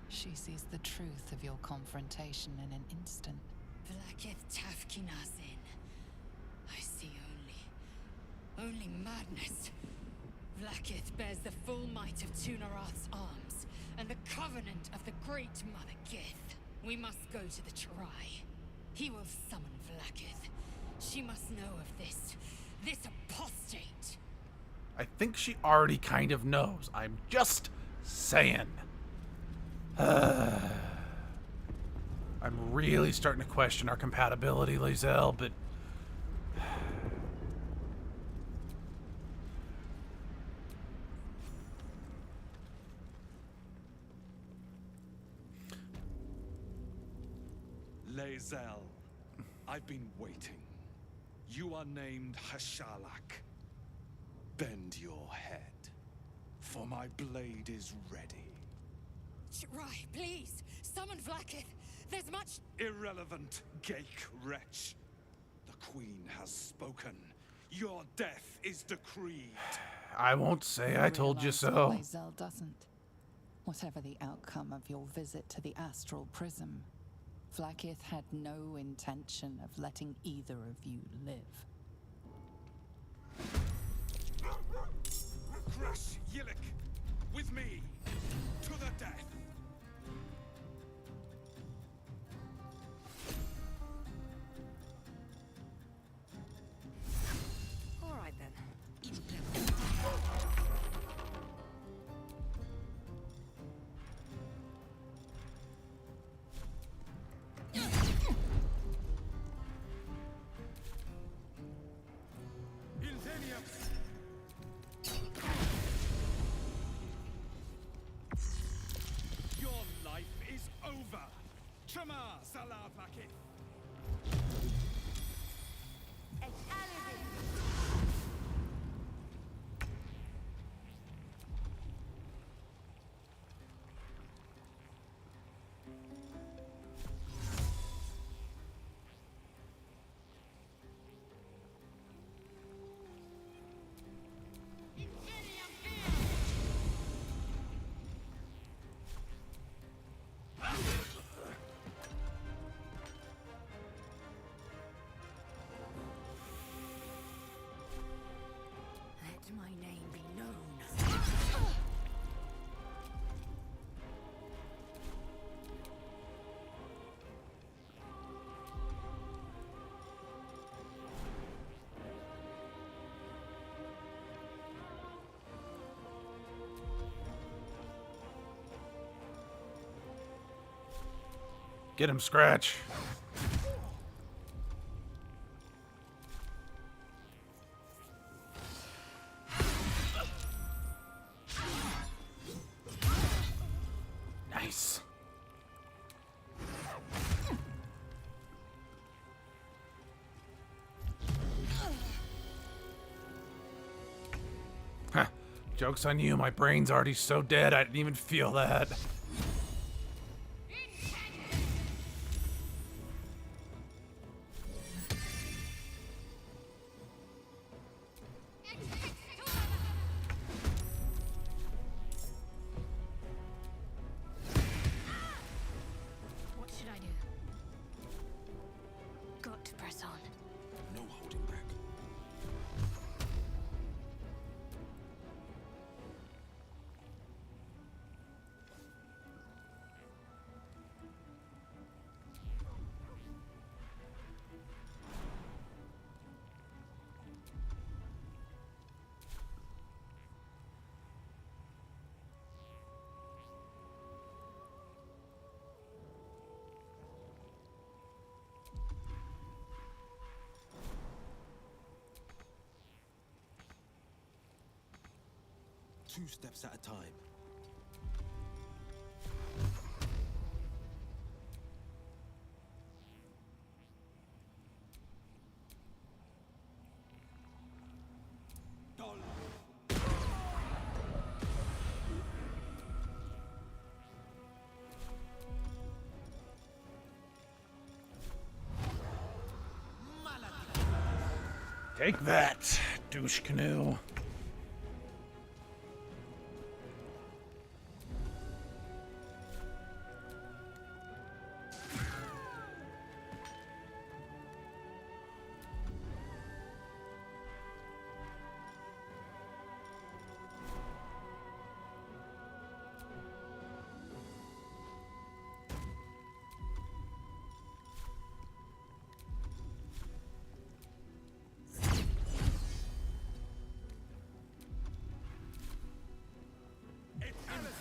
Speaker 2: She sees the truth of your confrontation in an instant.
Speaker 4: Vlaakith Tafkinazin. I see only madness. Vlaakith bears the full might of Tunarath's arms, and the covenant of the Great Mother Gith. We must go to the Chirai. He will summon Vlaakith. She must know of this apostate.
Speaker 1: I think she already kind of knows. I'm just saying. I'm really starting to question our compatibility, Lae'zel, but...
Speaker 7: Lae'zel, I've been waiting. You are named Hashalak. Bend your head, for my blade is ready.
Speaker 6: Rai, please, summon Vlaakith. There's much...
Speaker 7: Irrelevant, Gake wretch. The Queen has spoken. Your death is decreed.
Speaker 1: I won't say I told you so.
Speaker 2: Lae'zel doesn't. Whatever the outcome of your visit to the astral prism, Vlaakith had no intention of letting either of you live.
Speaker 7: Crush Yillik, with me, to the death.
Speaker 21: All right then.
Speaker 7: Your life is over. Chama Salah Vakith.
Speaker 21: Let my name be known.
Speaker 1: Get him, Scratch. Nice. Huh. Joke's on you, my brain's already so dead I didn't even feel that.
Speaker 15: What should I do? Got to press on.
Speaker 7: No holding back.
Speaker 14: Two steps at a time.
Speaker 1: Take that, douche canoe.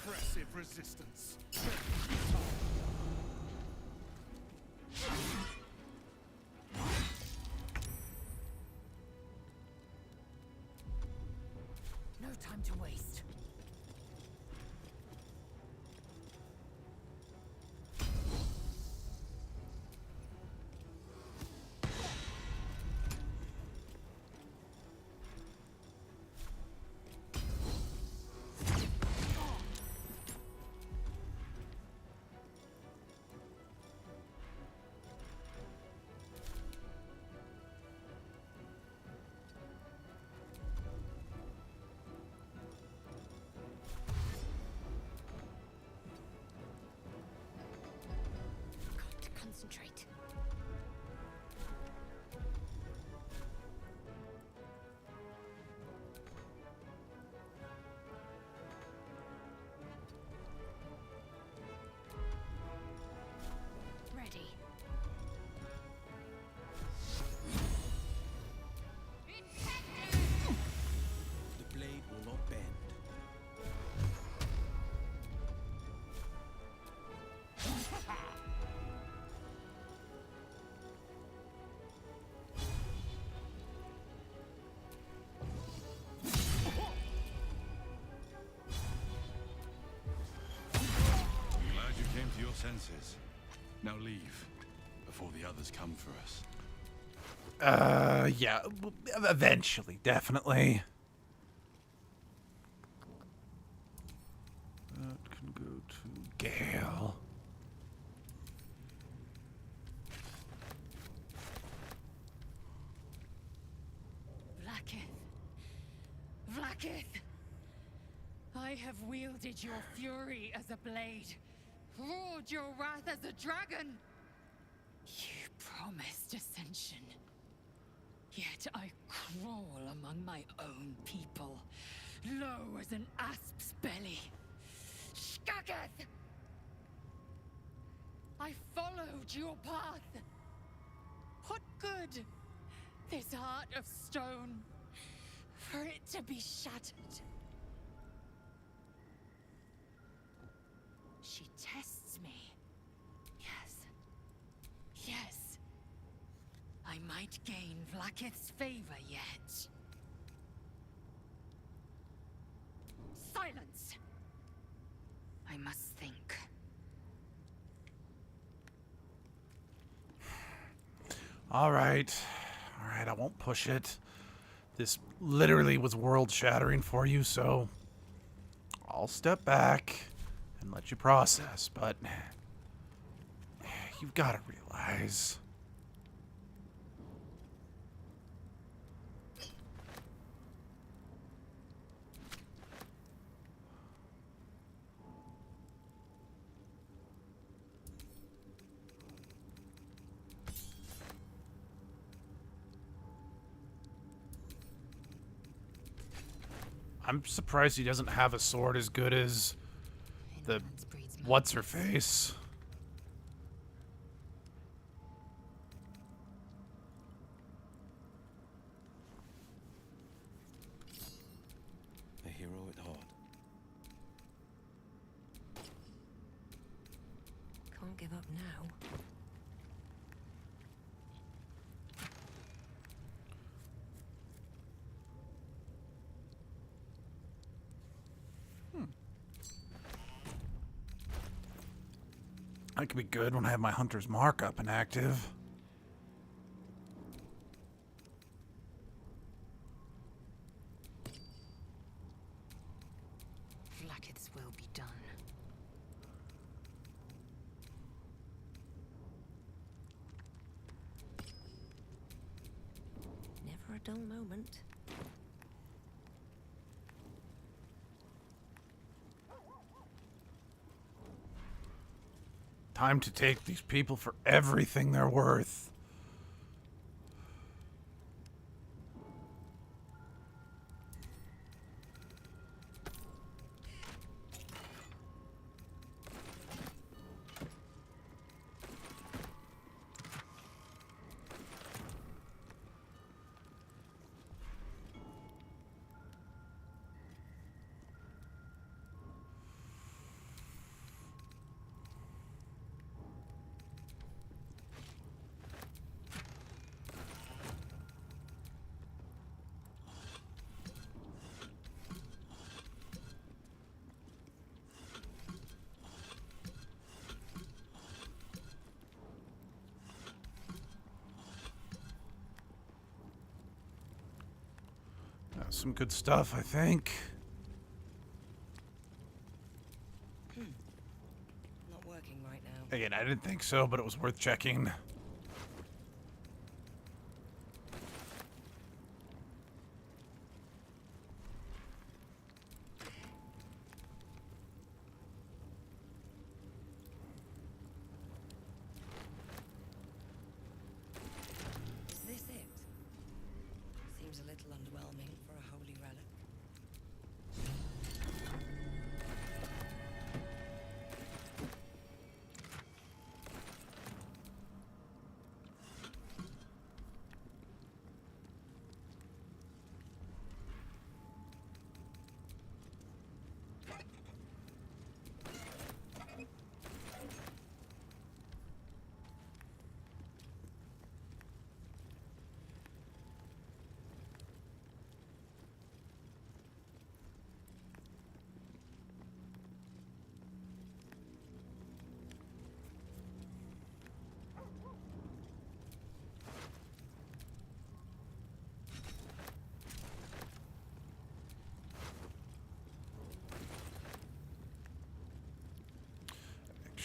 Speaker 7: Impressive resistance.
Speaker 21: No time to waste.
Speaker 15: concentrate. Ready.
Speaker 14: The blade will not bend.
Speaker 12: Glad you came to your senses. Now leave, before the others come for us.
Speaker 1: Yeah, eventually, definitely. That can go to Gale.
Speaker 6: Vlaakith! I have wielded your fury as a blade, roared your wrath as a dragon. You promised ascension. Yet I crawl among my own people, low as an asp's belly. Skageth! I followed your path. What good? This heart of stone, for it to be shattered. She tests me. Yes. Yes. I might gain Vlaakith's favor yet. Silence! I must think.
Speaker 1: All right, I won't push it. This literally was world-shattering for you, so I'll step back and let you process, but you've got to realize... I'm surprised he doesn't have a sword as good as the what's-her-face.
Speaker 14: A hero at heart.
Speaker 20: Can't give up now.
Speaker 1: That could be good when I have my hunter's mark up and active.
Speaker 20: Vlaakith's will be done. Never a dull moment.
Speaker 1: Time to take these people for everything they're worth. Some good stuff, I think.
Speaker 21: Not working right now.
Speaker 1: Again, I didn't think so, but it was worth checking.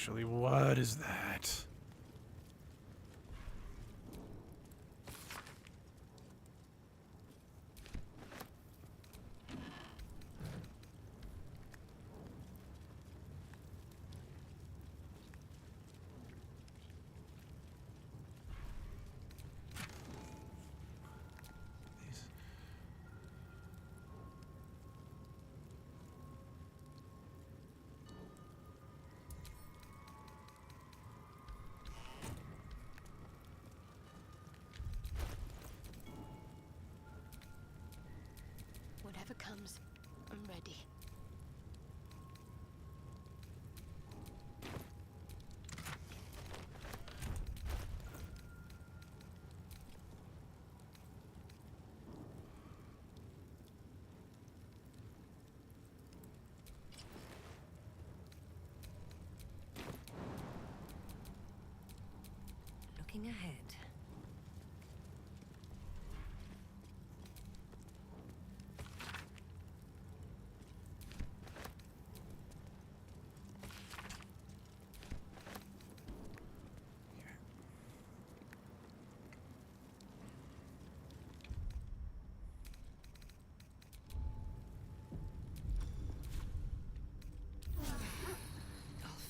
Speaker 1: Actually, what is that?
Speaker 15: Whatever comes, I'm ready.
Speaker 20: Looking ahead.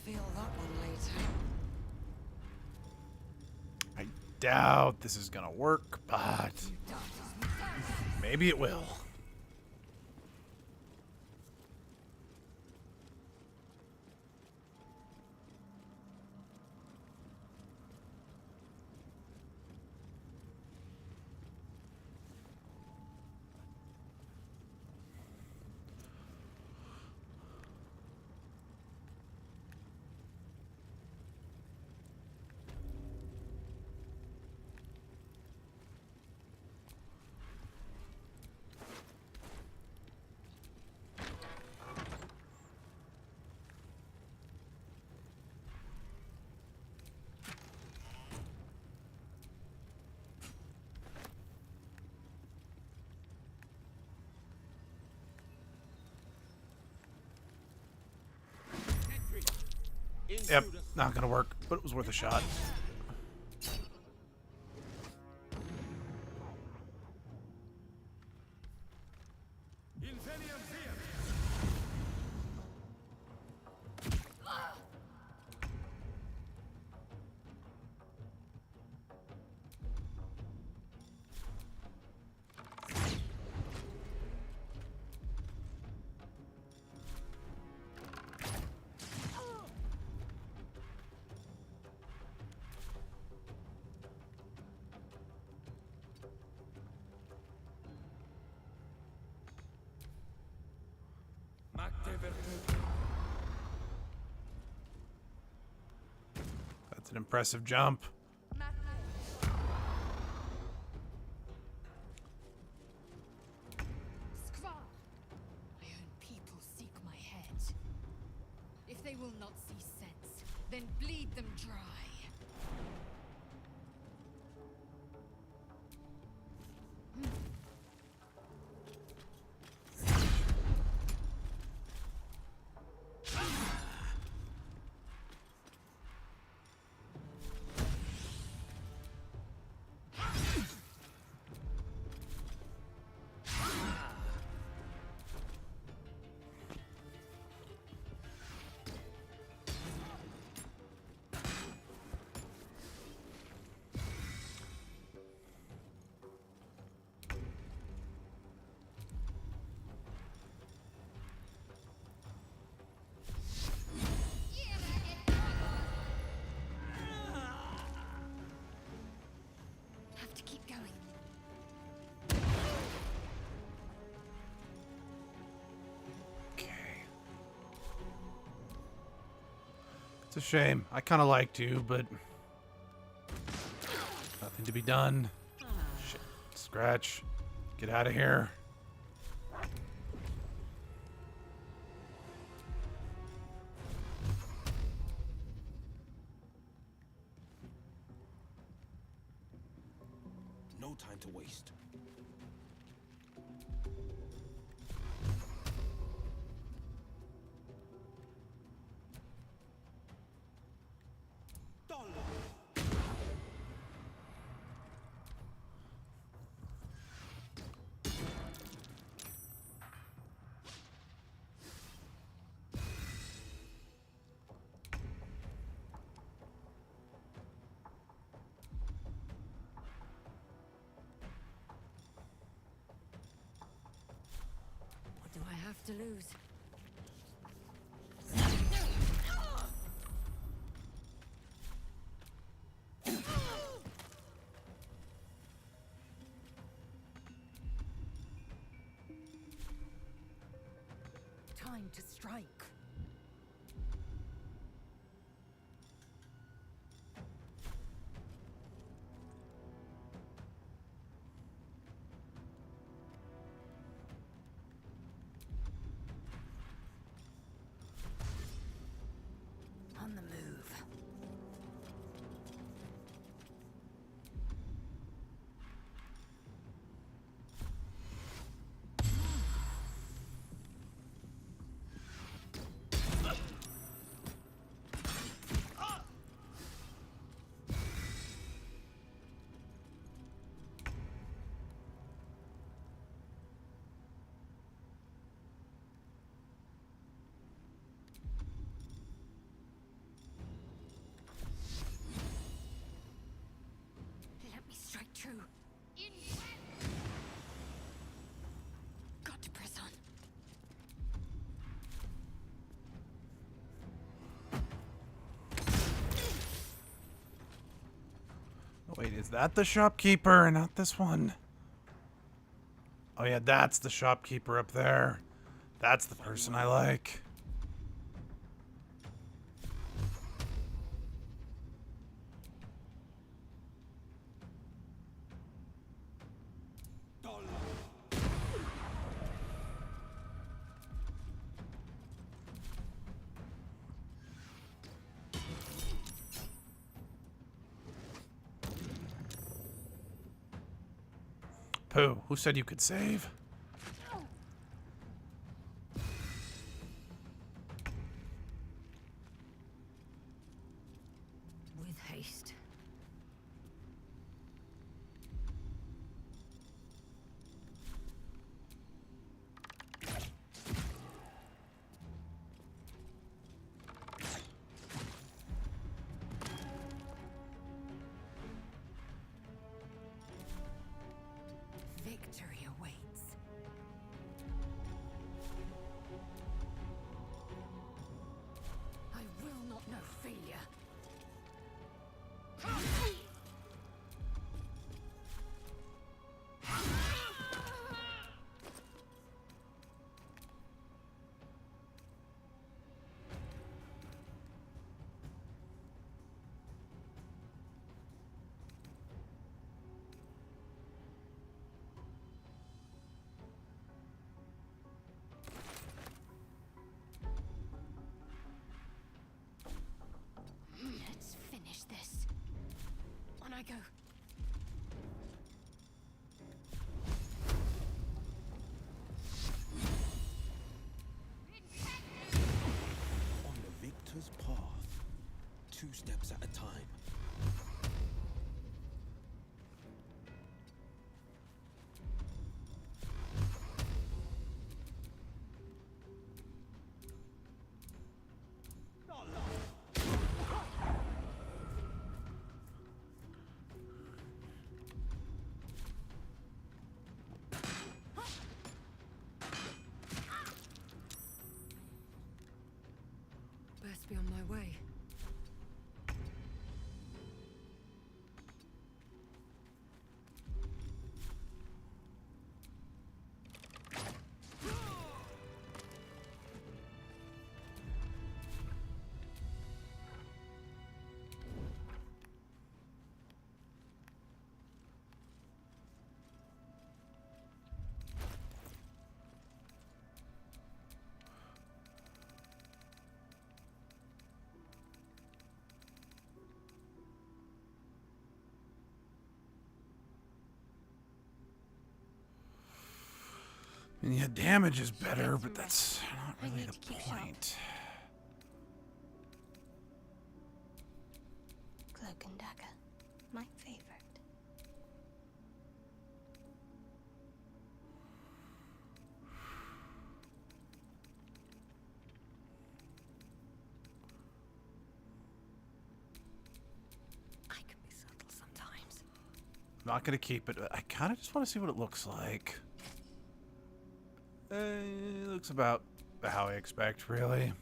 Speaker 21: Feel that one later.
Speaker 1: I doubt this is gonna work, but maybe it will. Yep, not gonna work, but it was worth a shot. That's an impressive jump.
Speaker 4: My own people seek my head. If they will not see sense, then bleed them dry.
Speaker 15: Have to keep going.
Speaker 1: It's a shame. I kind of like to, but nothing to be done. Shit. Scratch. Get out of here.
Speaker 14: No time to waste.
Speaker 21: have to lose.
Speaker 6: Time to strike. On the move.
Speaker 4: Let me strike true. Got to press on.
Speaker 1: Wait, is that the shopkeeper, not this one? Oh yeah, that's the shopkeeper up there. That's the person I like. Pooh, who said you could save?
Speaker 21: With haste.
Speaker 6: Victory awaits. I will not know failure.
Speaker 4: Let's finish this. On I go.
Speaker 14: On the victor's path, 2 steps at a time.
Speaker 21: Best be on my way.
Speaker 1: And yeah, damage is better, but that's not really the point.
Speaker 16: Cloak and dagger. My favorite.
Speaker 21: I can be subtle sometimes.
Speaker 1: I'm not gonna keep it. I kind of just want to see what it looks like. Looks about how I expect, really.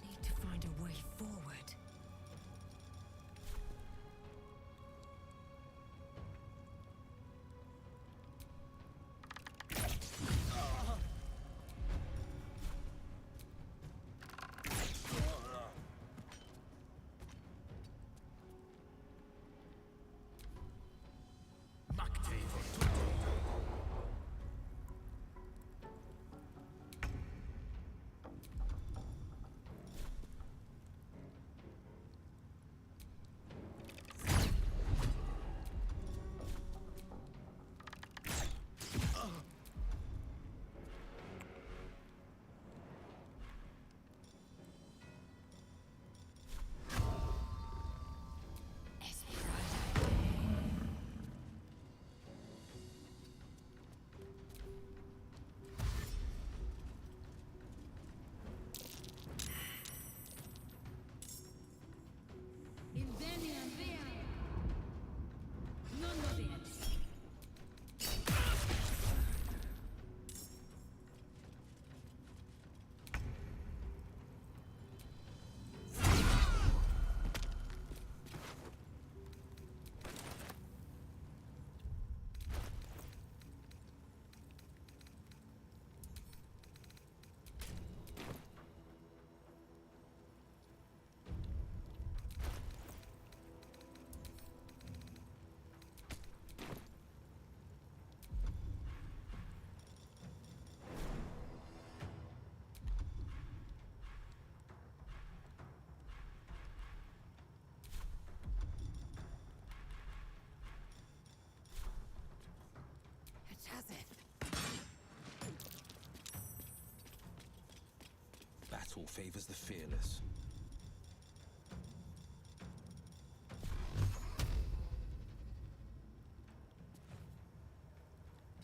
Speaker 21: Need to find a way forward.
Speaker 14: Battle favors the fearless.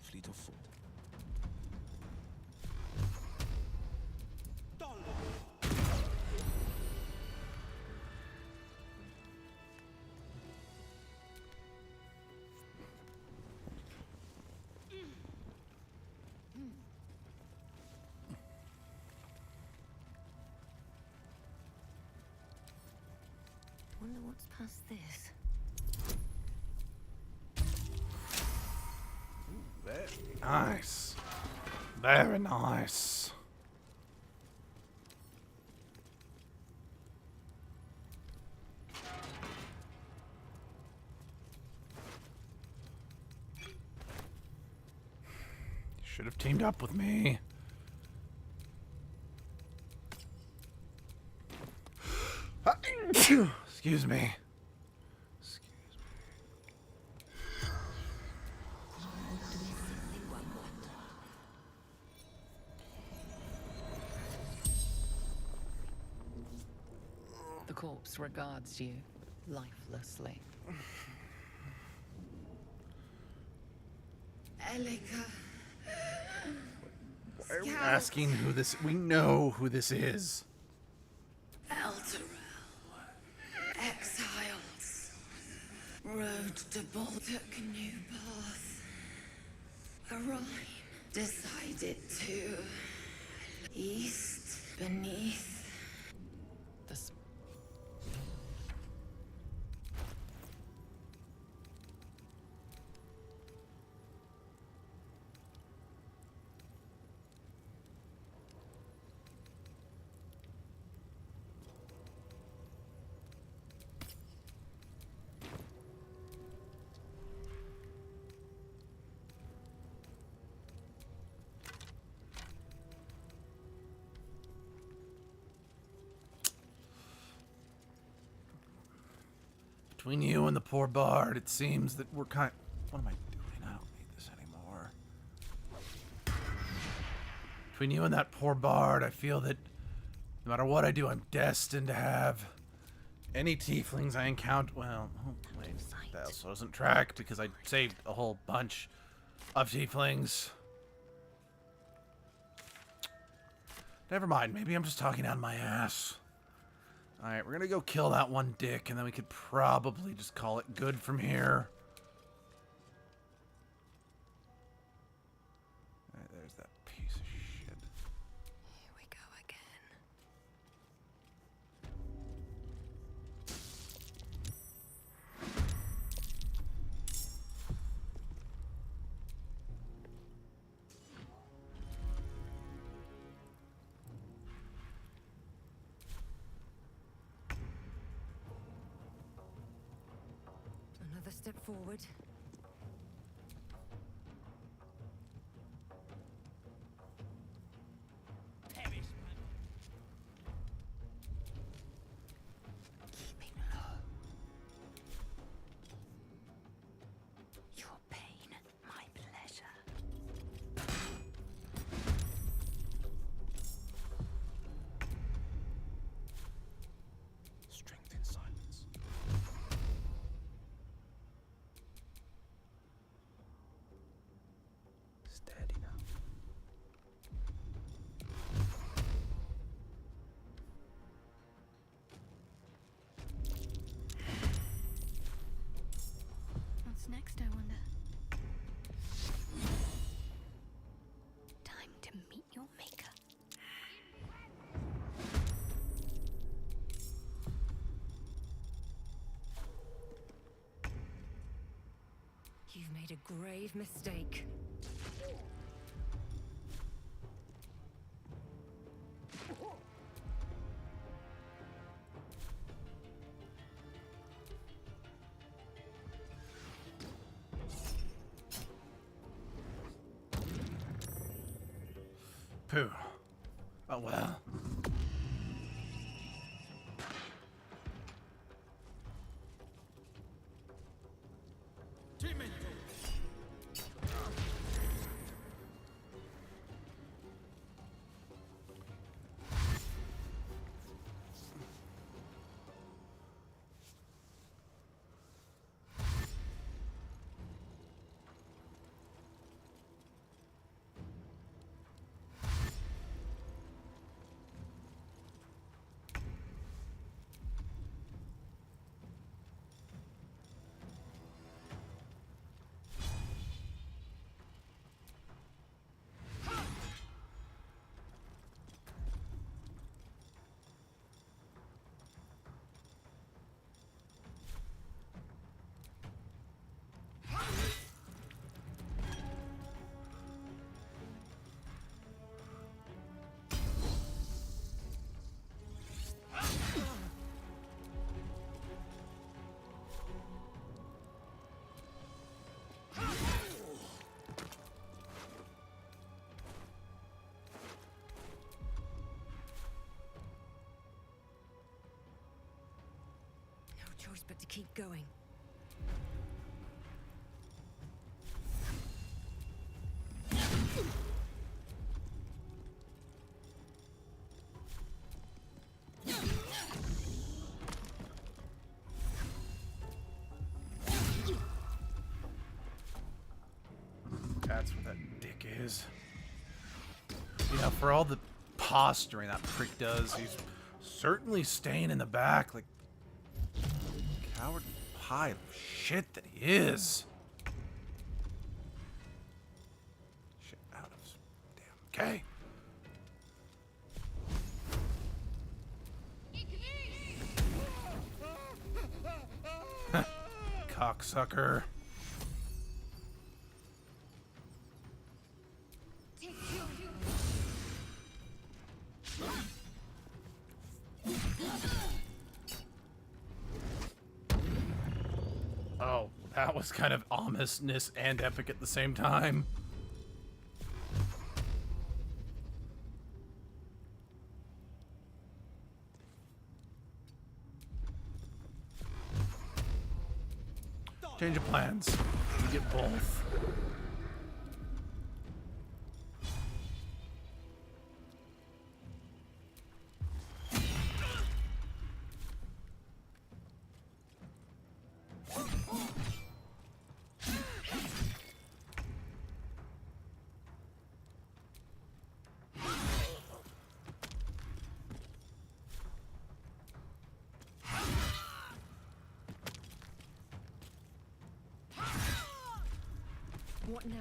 Speaker 14: Fleet of foot.
Speaker 20: Wonder what's past this.
Speaker 1: Very nice. Very nice. You should have teamed up with me. Excuse me.
Speaker 2: The corpse regards you lifelessly.
Speaker 11: Elika.
Speaker 1: Why are we asking who this? We know who this is.
Speaker 11: Elderel. Exiles. Road to Baldur took a new path. A rhyme decided to. East beneath.
Speaker 2: This.
Speaker 1: Between you and the poor bard, it seems that we're kind... What am I doing? I don't need this anymore. Between you and that poor bard, I feel that no matter what I do, I'm destined to have any tieflings I encounter... Well, oh, wait, that also doesn't track because I saved a whole bunch of tieflings. Never mind, maybe I'm just talking out of my ass. Alright, we're gonna go kill that one dick, and then we could probably just call it good from here. Alright, there's that piece of shit.
Speaker 20: Here we go again.
Speaker 21: Another step forward.
Speaker 16: Keeping low. Your pain, my pleasure.
Speaker 14: Strength in silence. Steady now.
Speaker 15: What's next, I wonder?
Speaker 16: Time to meet your maker.
Speaker 21: You've made a grave mistake.
Speaker 1: Pooh. Oh well.
Speaker 21: No choice but to keep going.
Speaker 1: That's what that dick is. You know, for all the posturing that prick does, he's certainly staying in the back like coward pile of shit that he is. Shit out of damn. Okay. Cocksucker. Oh, that was kind of ominousness and epic at the same time. Change of plans. You get both.
Speaker 21: What now?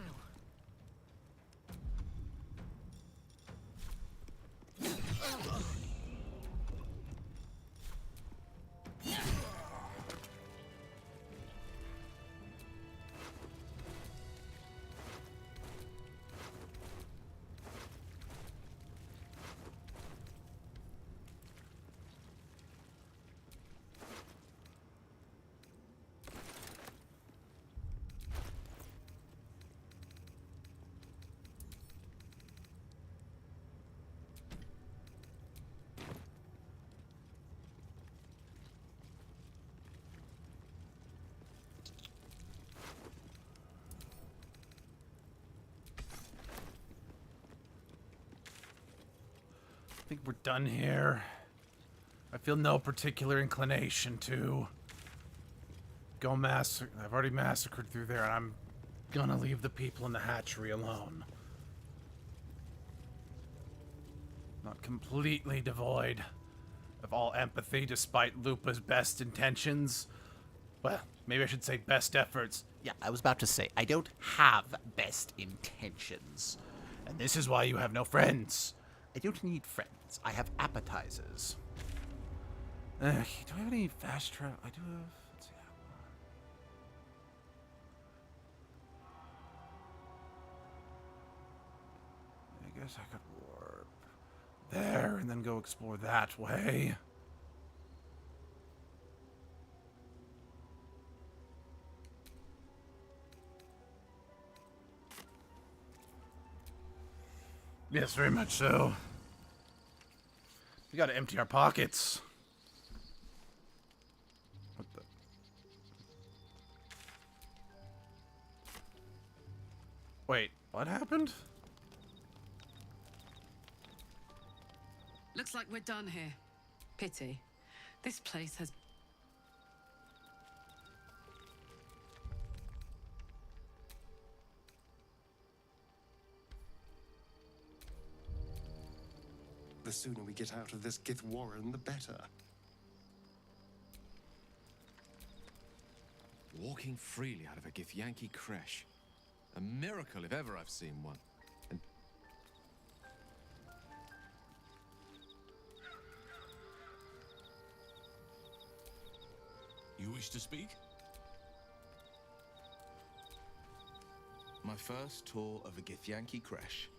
Speaker 1: I think we're done here. I feel no particular inclination to go massacre. I've already massacred through there, and I'm gonna leave the people in the hatchery alone. Not completely devoid of all empathy, despite Lupa's best intentions. Well, maybe I should say best efforts.
Speaker 19: Yeah, I was about to say, I don't have best intentions.
Speaker 1: And this is why you have no friends.
Speaker 19: I don't need friends. I have appetizers.
Speaker 1: Do I have any fast travel? I do have. Let's see that one. I guess I could warp there and then go explore that way. Yes, very much so. We gotta empty our pockets. What the? Wait, what happened?
Speaker 17: Looks like we're done here. Pity. This place has...
Speaker 3: The sooner we get out of this Gith warren, the better.
Speaker 5: Walking freely out of a Githyanki creche. A miracle if ever I've seen one. And
Speaker 10: You wish to speak? My first tour of a Githyanki creche.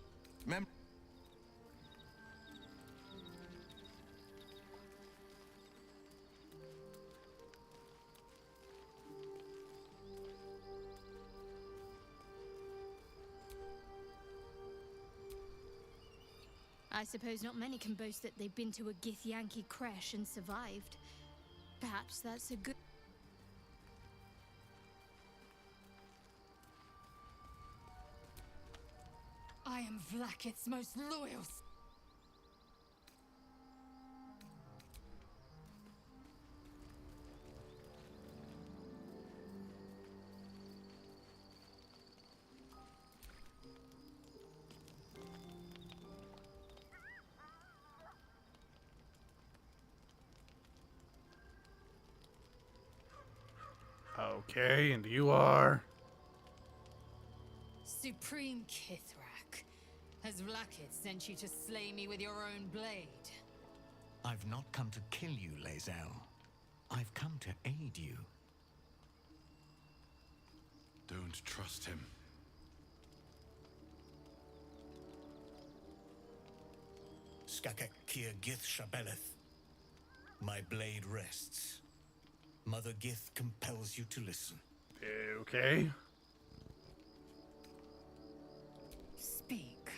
Speaker 15: I suppose not many can boast that they've been to a Githyanki creche and survived. Perhaps that's a good...
Speaker 6: I am Vlakith's most loyal.
Speaker 1: Okay, and you are?
Speaker 6: Supreme Kithrak. Has Vlakith sent you to slay me with your own blade?
Speaker 22: I've not come to kill you, Lae'zel. I've come to aid you.
Speaker 12: Don't trust him.
Speaker 22: Skakek Kier Gith Shabeleth. My blade rests. Mother Gith compels you to listen.
Speaker 1: Okay.
Speaker 6: Speak.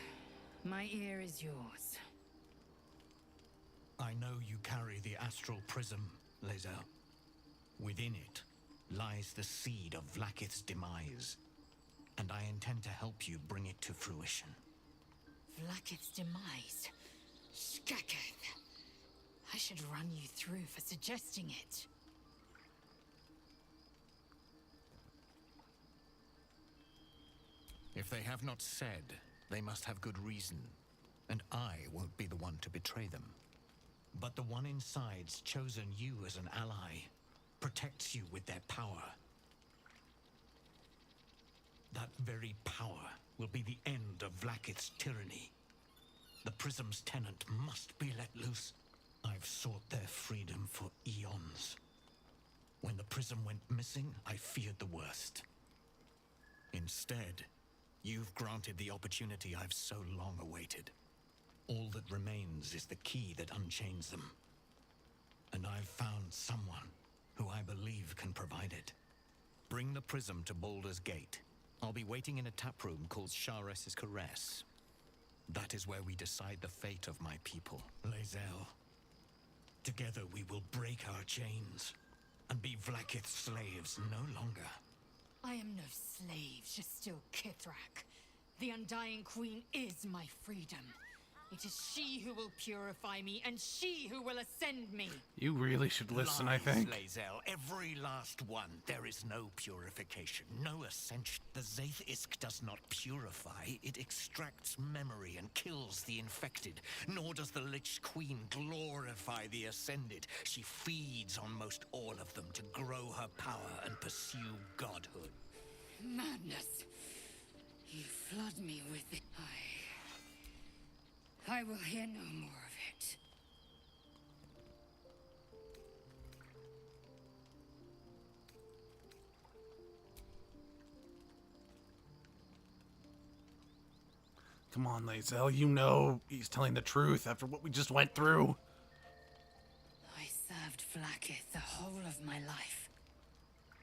Speaker 6: My ear is yours.
Speaker 22: I know you carry the astral prism, Lae'zel. Within it lies the seed of Vlaakith's demise, and I intend to help you bring it to fruition.
Speaker 4: Vlaakith's demise? Skaketh. I should run you through for suggesting it.
Speaker 22: If they have not said, they must have good reason, and I won't be the one to betray them. But the one inside's chosen you as an ally, protects you with their power. That very power will be the end of Vlaakith's tyranny. The Prism's tenant must be let loose. I've sought their freedom for eons. When the Prism went missing, I feared the worst. Instead, you've granted the opportunity I've so long awaited. All that remains is the key that unchains them. And I've found someone who I believe can provide it. Bring the Prism to Baldur's Gate. I'll be waiting in a taproom called Chaoscounseling Caress. That is where we decide the fate of my people. Lae'zel. Together we will break our chains and be Vlaakith's slaves no longer.
Speaker 4: I am no slave, just still Kithrak. The Undying Queen is my freedom. It is she who will purify me, and she who will ascend me.
Speaker 1: You really should listen, I think.
Speaker 22: Lae'zel, every last one. There is no purification, no ascension. The Zaith does not purify, it extracts memory and kills the infected. Nor does the Lich Queen glorify the ascended. She feeds on most all of them to grow her power and pursue godhood.
Speaker 4: Madness. You flood me with it. I will hear no more of it.
Speaker 1: Come on, Lae'zel, you know he's telling the truth after what we just went through.
Speaker 4: I served Vlaakith the whole of my life.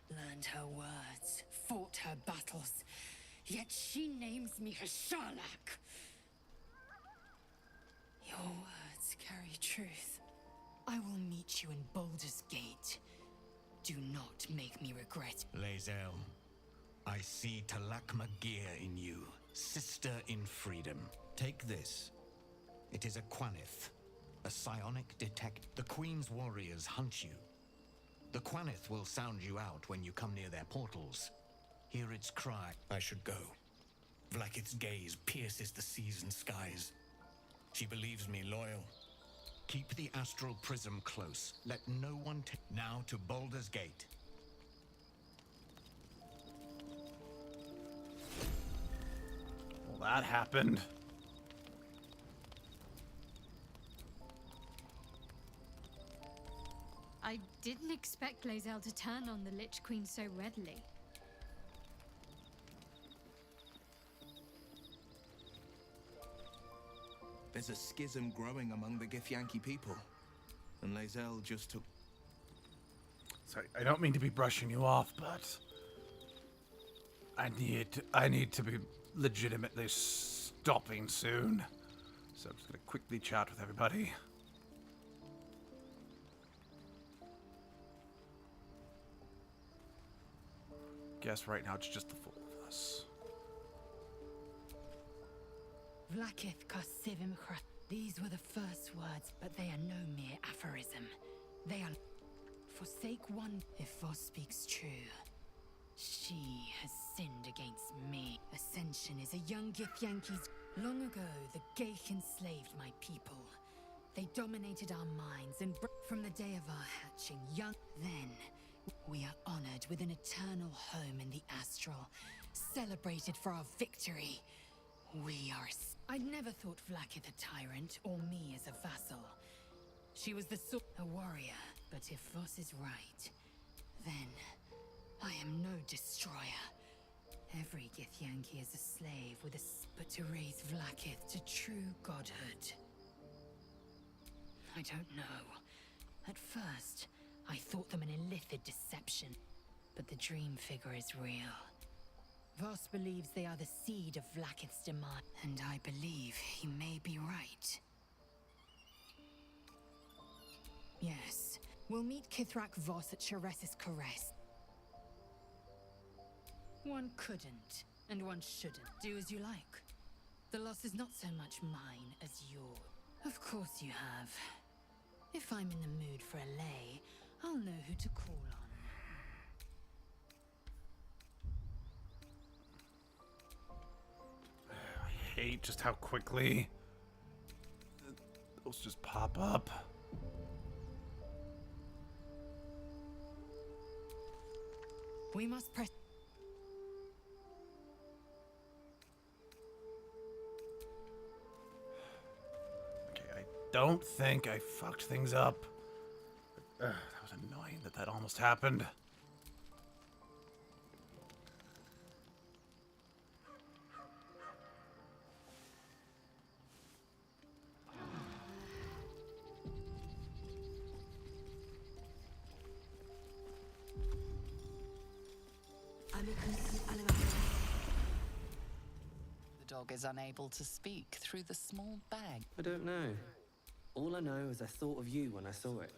Speaker 4: Learned her words, fought her battles. Yet she names me her Sharlak. Your words carry truth. I will meet you in Baldur's Gate. Do not make me regret.
Speaker 22: Lae'zel, I see Talak Magir in you, sister in freedom. Take this. It is a Quanith, a psionic detect. The Queen's warriors hunt you. The Quanith will sound you out when you come near their portals. Hear its cry. I should go. Vlaakith's gaze pierces the seas and skies. She believes me loyal. Keep the astral prism close. Let no one take. Now to Baldur's Gate.
Speaker 1: Well, that happened.
Speaker 15: I didn't expect Lae'zel to turn on the Lich Queen so readily.
Speaker 8: There's a schism growing among the Githyanki people, and Lae'zel just took...
Speaker 1: Sorry, I don't mean to be brushing you off, but I need to be legitimately stopping soon. So I'm just gonna quickly chat with everybody. Guess right now it's just the four of us.
Speaker 4: Vlaakith Kasivim Khra. These were the first words, but they are no mere aphorism. They are... Forsake one. If Voss speaks true, she has sinned against me. Ascension is a young Githyanki's... Long ago, the Gith enslaved my people. They dominated our minds and... From the day of our hatching, young... Then, we are honored with an eternal home in the astral. Celebrated for our victory. We are... I'd never thought Vlaakith a tyrant, or me as a vassal. She was a warrior, but if Voss is right, then I am no destroyer. Every Githyanki is a slave with a... But to raise Vlaakith to true godhood... I don't know. At first, I thought them an illithid deception, but the dream figure is real. Voss believes they are the seed of Vlaakith's demise, and I believe he may be right. Yes, we'll meet Kithrak Voss at Chaoscounseling Caress.
Speaker 17: One couldn't, and one shouldn't. Do as you like. The loss is not so much mine as yours. Of course you have. If I'm in the mood for a lay, I'll know who to call on.
Speaker 1: I hate just how quickly those just pop up.
Speaker 17: We must press.
Speaker 1: Okay, I don't think I fucked things up. That was annoying that almost happened.
Speaker 2: The dog is unable to speak through the small bag.
Speaker 9: I don't know. All I know is I thought of you when I saw it.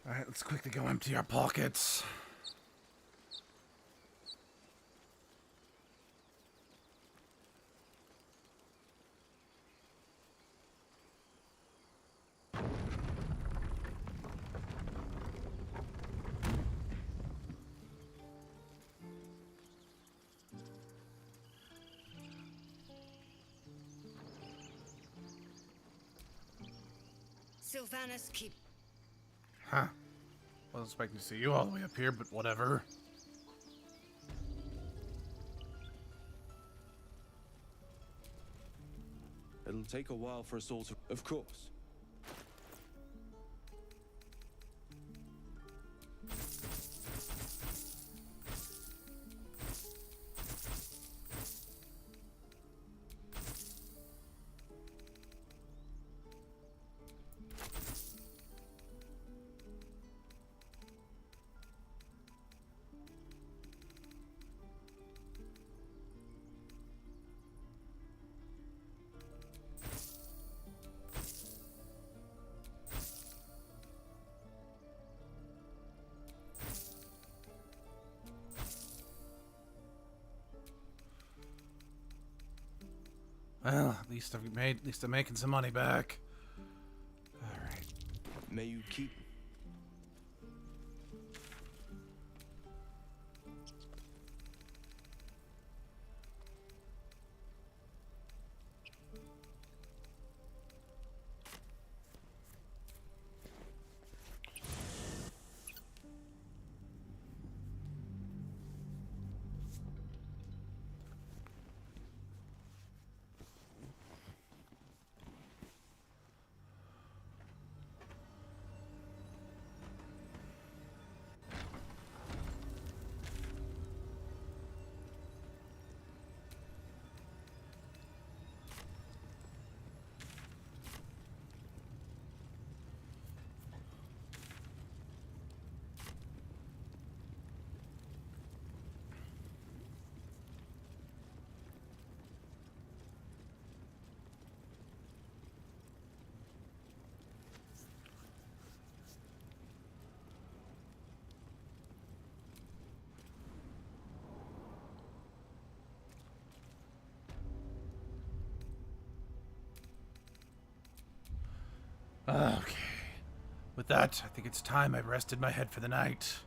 Speaker 1: Alright, let's quickly go empty our pockets.
Speaker 21: Sylvanas, keep.
Speaker 1: Huh. Wasn't expecting to see you all the way up here, but whatever.
Speaker 13: It'll take a while for us all to... Of course.
Speaker 1: Well, at least I'm making some money back. All right.
Speaker 13: May you keep...
Speaker 1: Okay. With that, I think it's time I rested my head for the night.